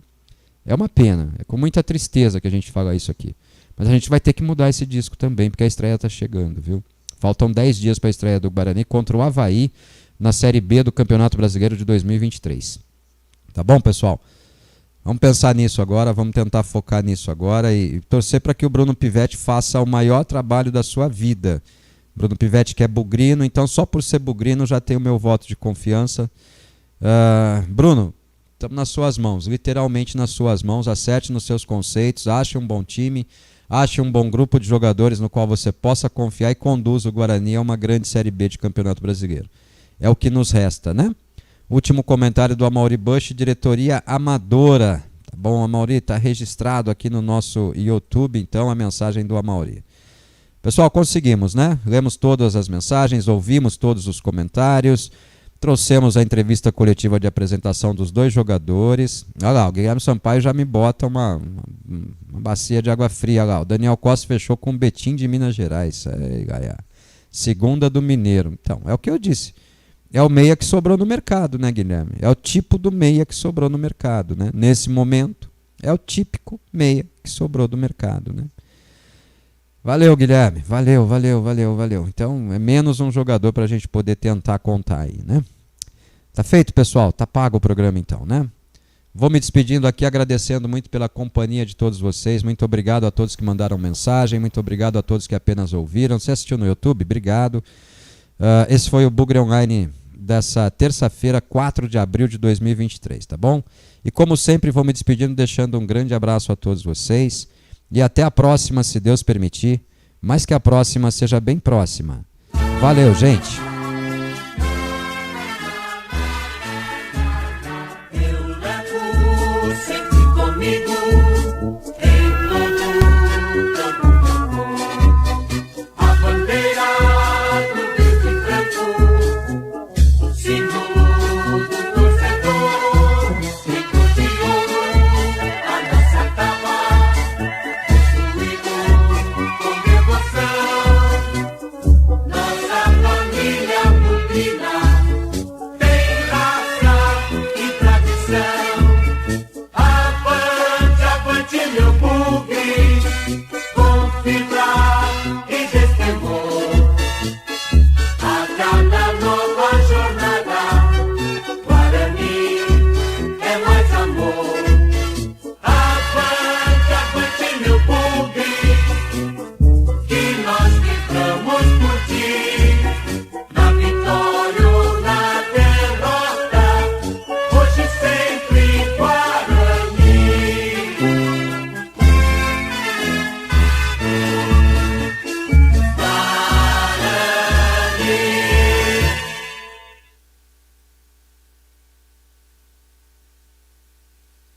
É uma pena, é com muita tristeza que a gente fala isso aqui. Mas a gente vai ter que mudar esse disco também, porque a estreia está chegando, viu? Faltam 10 dias para a estreia do Guarani contra o Avaí na Série B do Campeonato Brasileiro de 2023. Tá bom, pessoal? Vamos pensar nisso agora, vamos tentar focar nisso agora e torcer para que o Bruno Pivetti faça o maior trabalho da sua vida. Bruno Pivetti que é bugrino, então só por ser bugrino já tem o meu voto de confiança. Bruno, estamos nas suas mãos, literalmente nas suas mãos. Acerte nos seus conceitos, ache um bom time, ache um bom grupo de jogadores no qual você possa confiar e conduza o Guarani a uma grande Série B de Campeonato Brasileiro. É o que nos resta, né? Último comentário do Amaury Bush, diretoria amadora. Tá bom, Amaury, está registrado aqui no nosso YouTube, então, a mensagem do Amaury. Pessoal, conseguimos, né? Lemos todas as mensagens, ouvimos todos os comentários. Trouxemos a entrevista coletiva de apresentação dos dois jogadores. Olha lá, o Guilherme Sampaio já me bota uma bacia de água fria. Olha lá, o Daniel Costa fechou com o Betim de Minas Gerais. Segunda do Mineiro. Então, é o que eu disse. É o meia que sobrou no mercado, né, Guilherme? É o tipo do meia que sobrou no mercado, né? Nesse momento, é o típico meia que sobrou do mercado, né? Valeu, Guilherme. Valeu. Então, é menos um jogador para a gente poder tentar contar aí, né? Tá feito, pessoal? Tá pago o programa, então, né? Vou me despedindo aqui, agradecendo muito pela companhia de todos vocês. Muito obrigado a todos que mandaram mensagem. Muito obrigado a todos que apenas ouviram. Você assistiu no YouTube? Obrigado. Esse foi o Bugre Online dessa terça-feira, 4 de abril de 2023, tá bom? E como sempre, vou me despedindo, deixando um grande abraço a todos vocês. E até a próxima, se Deus permitir. Mas que a próxima seja bem próxima. Valeu, gente!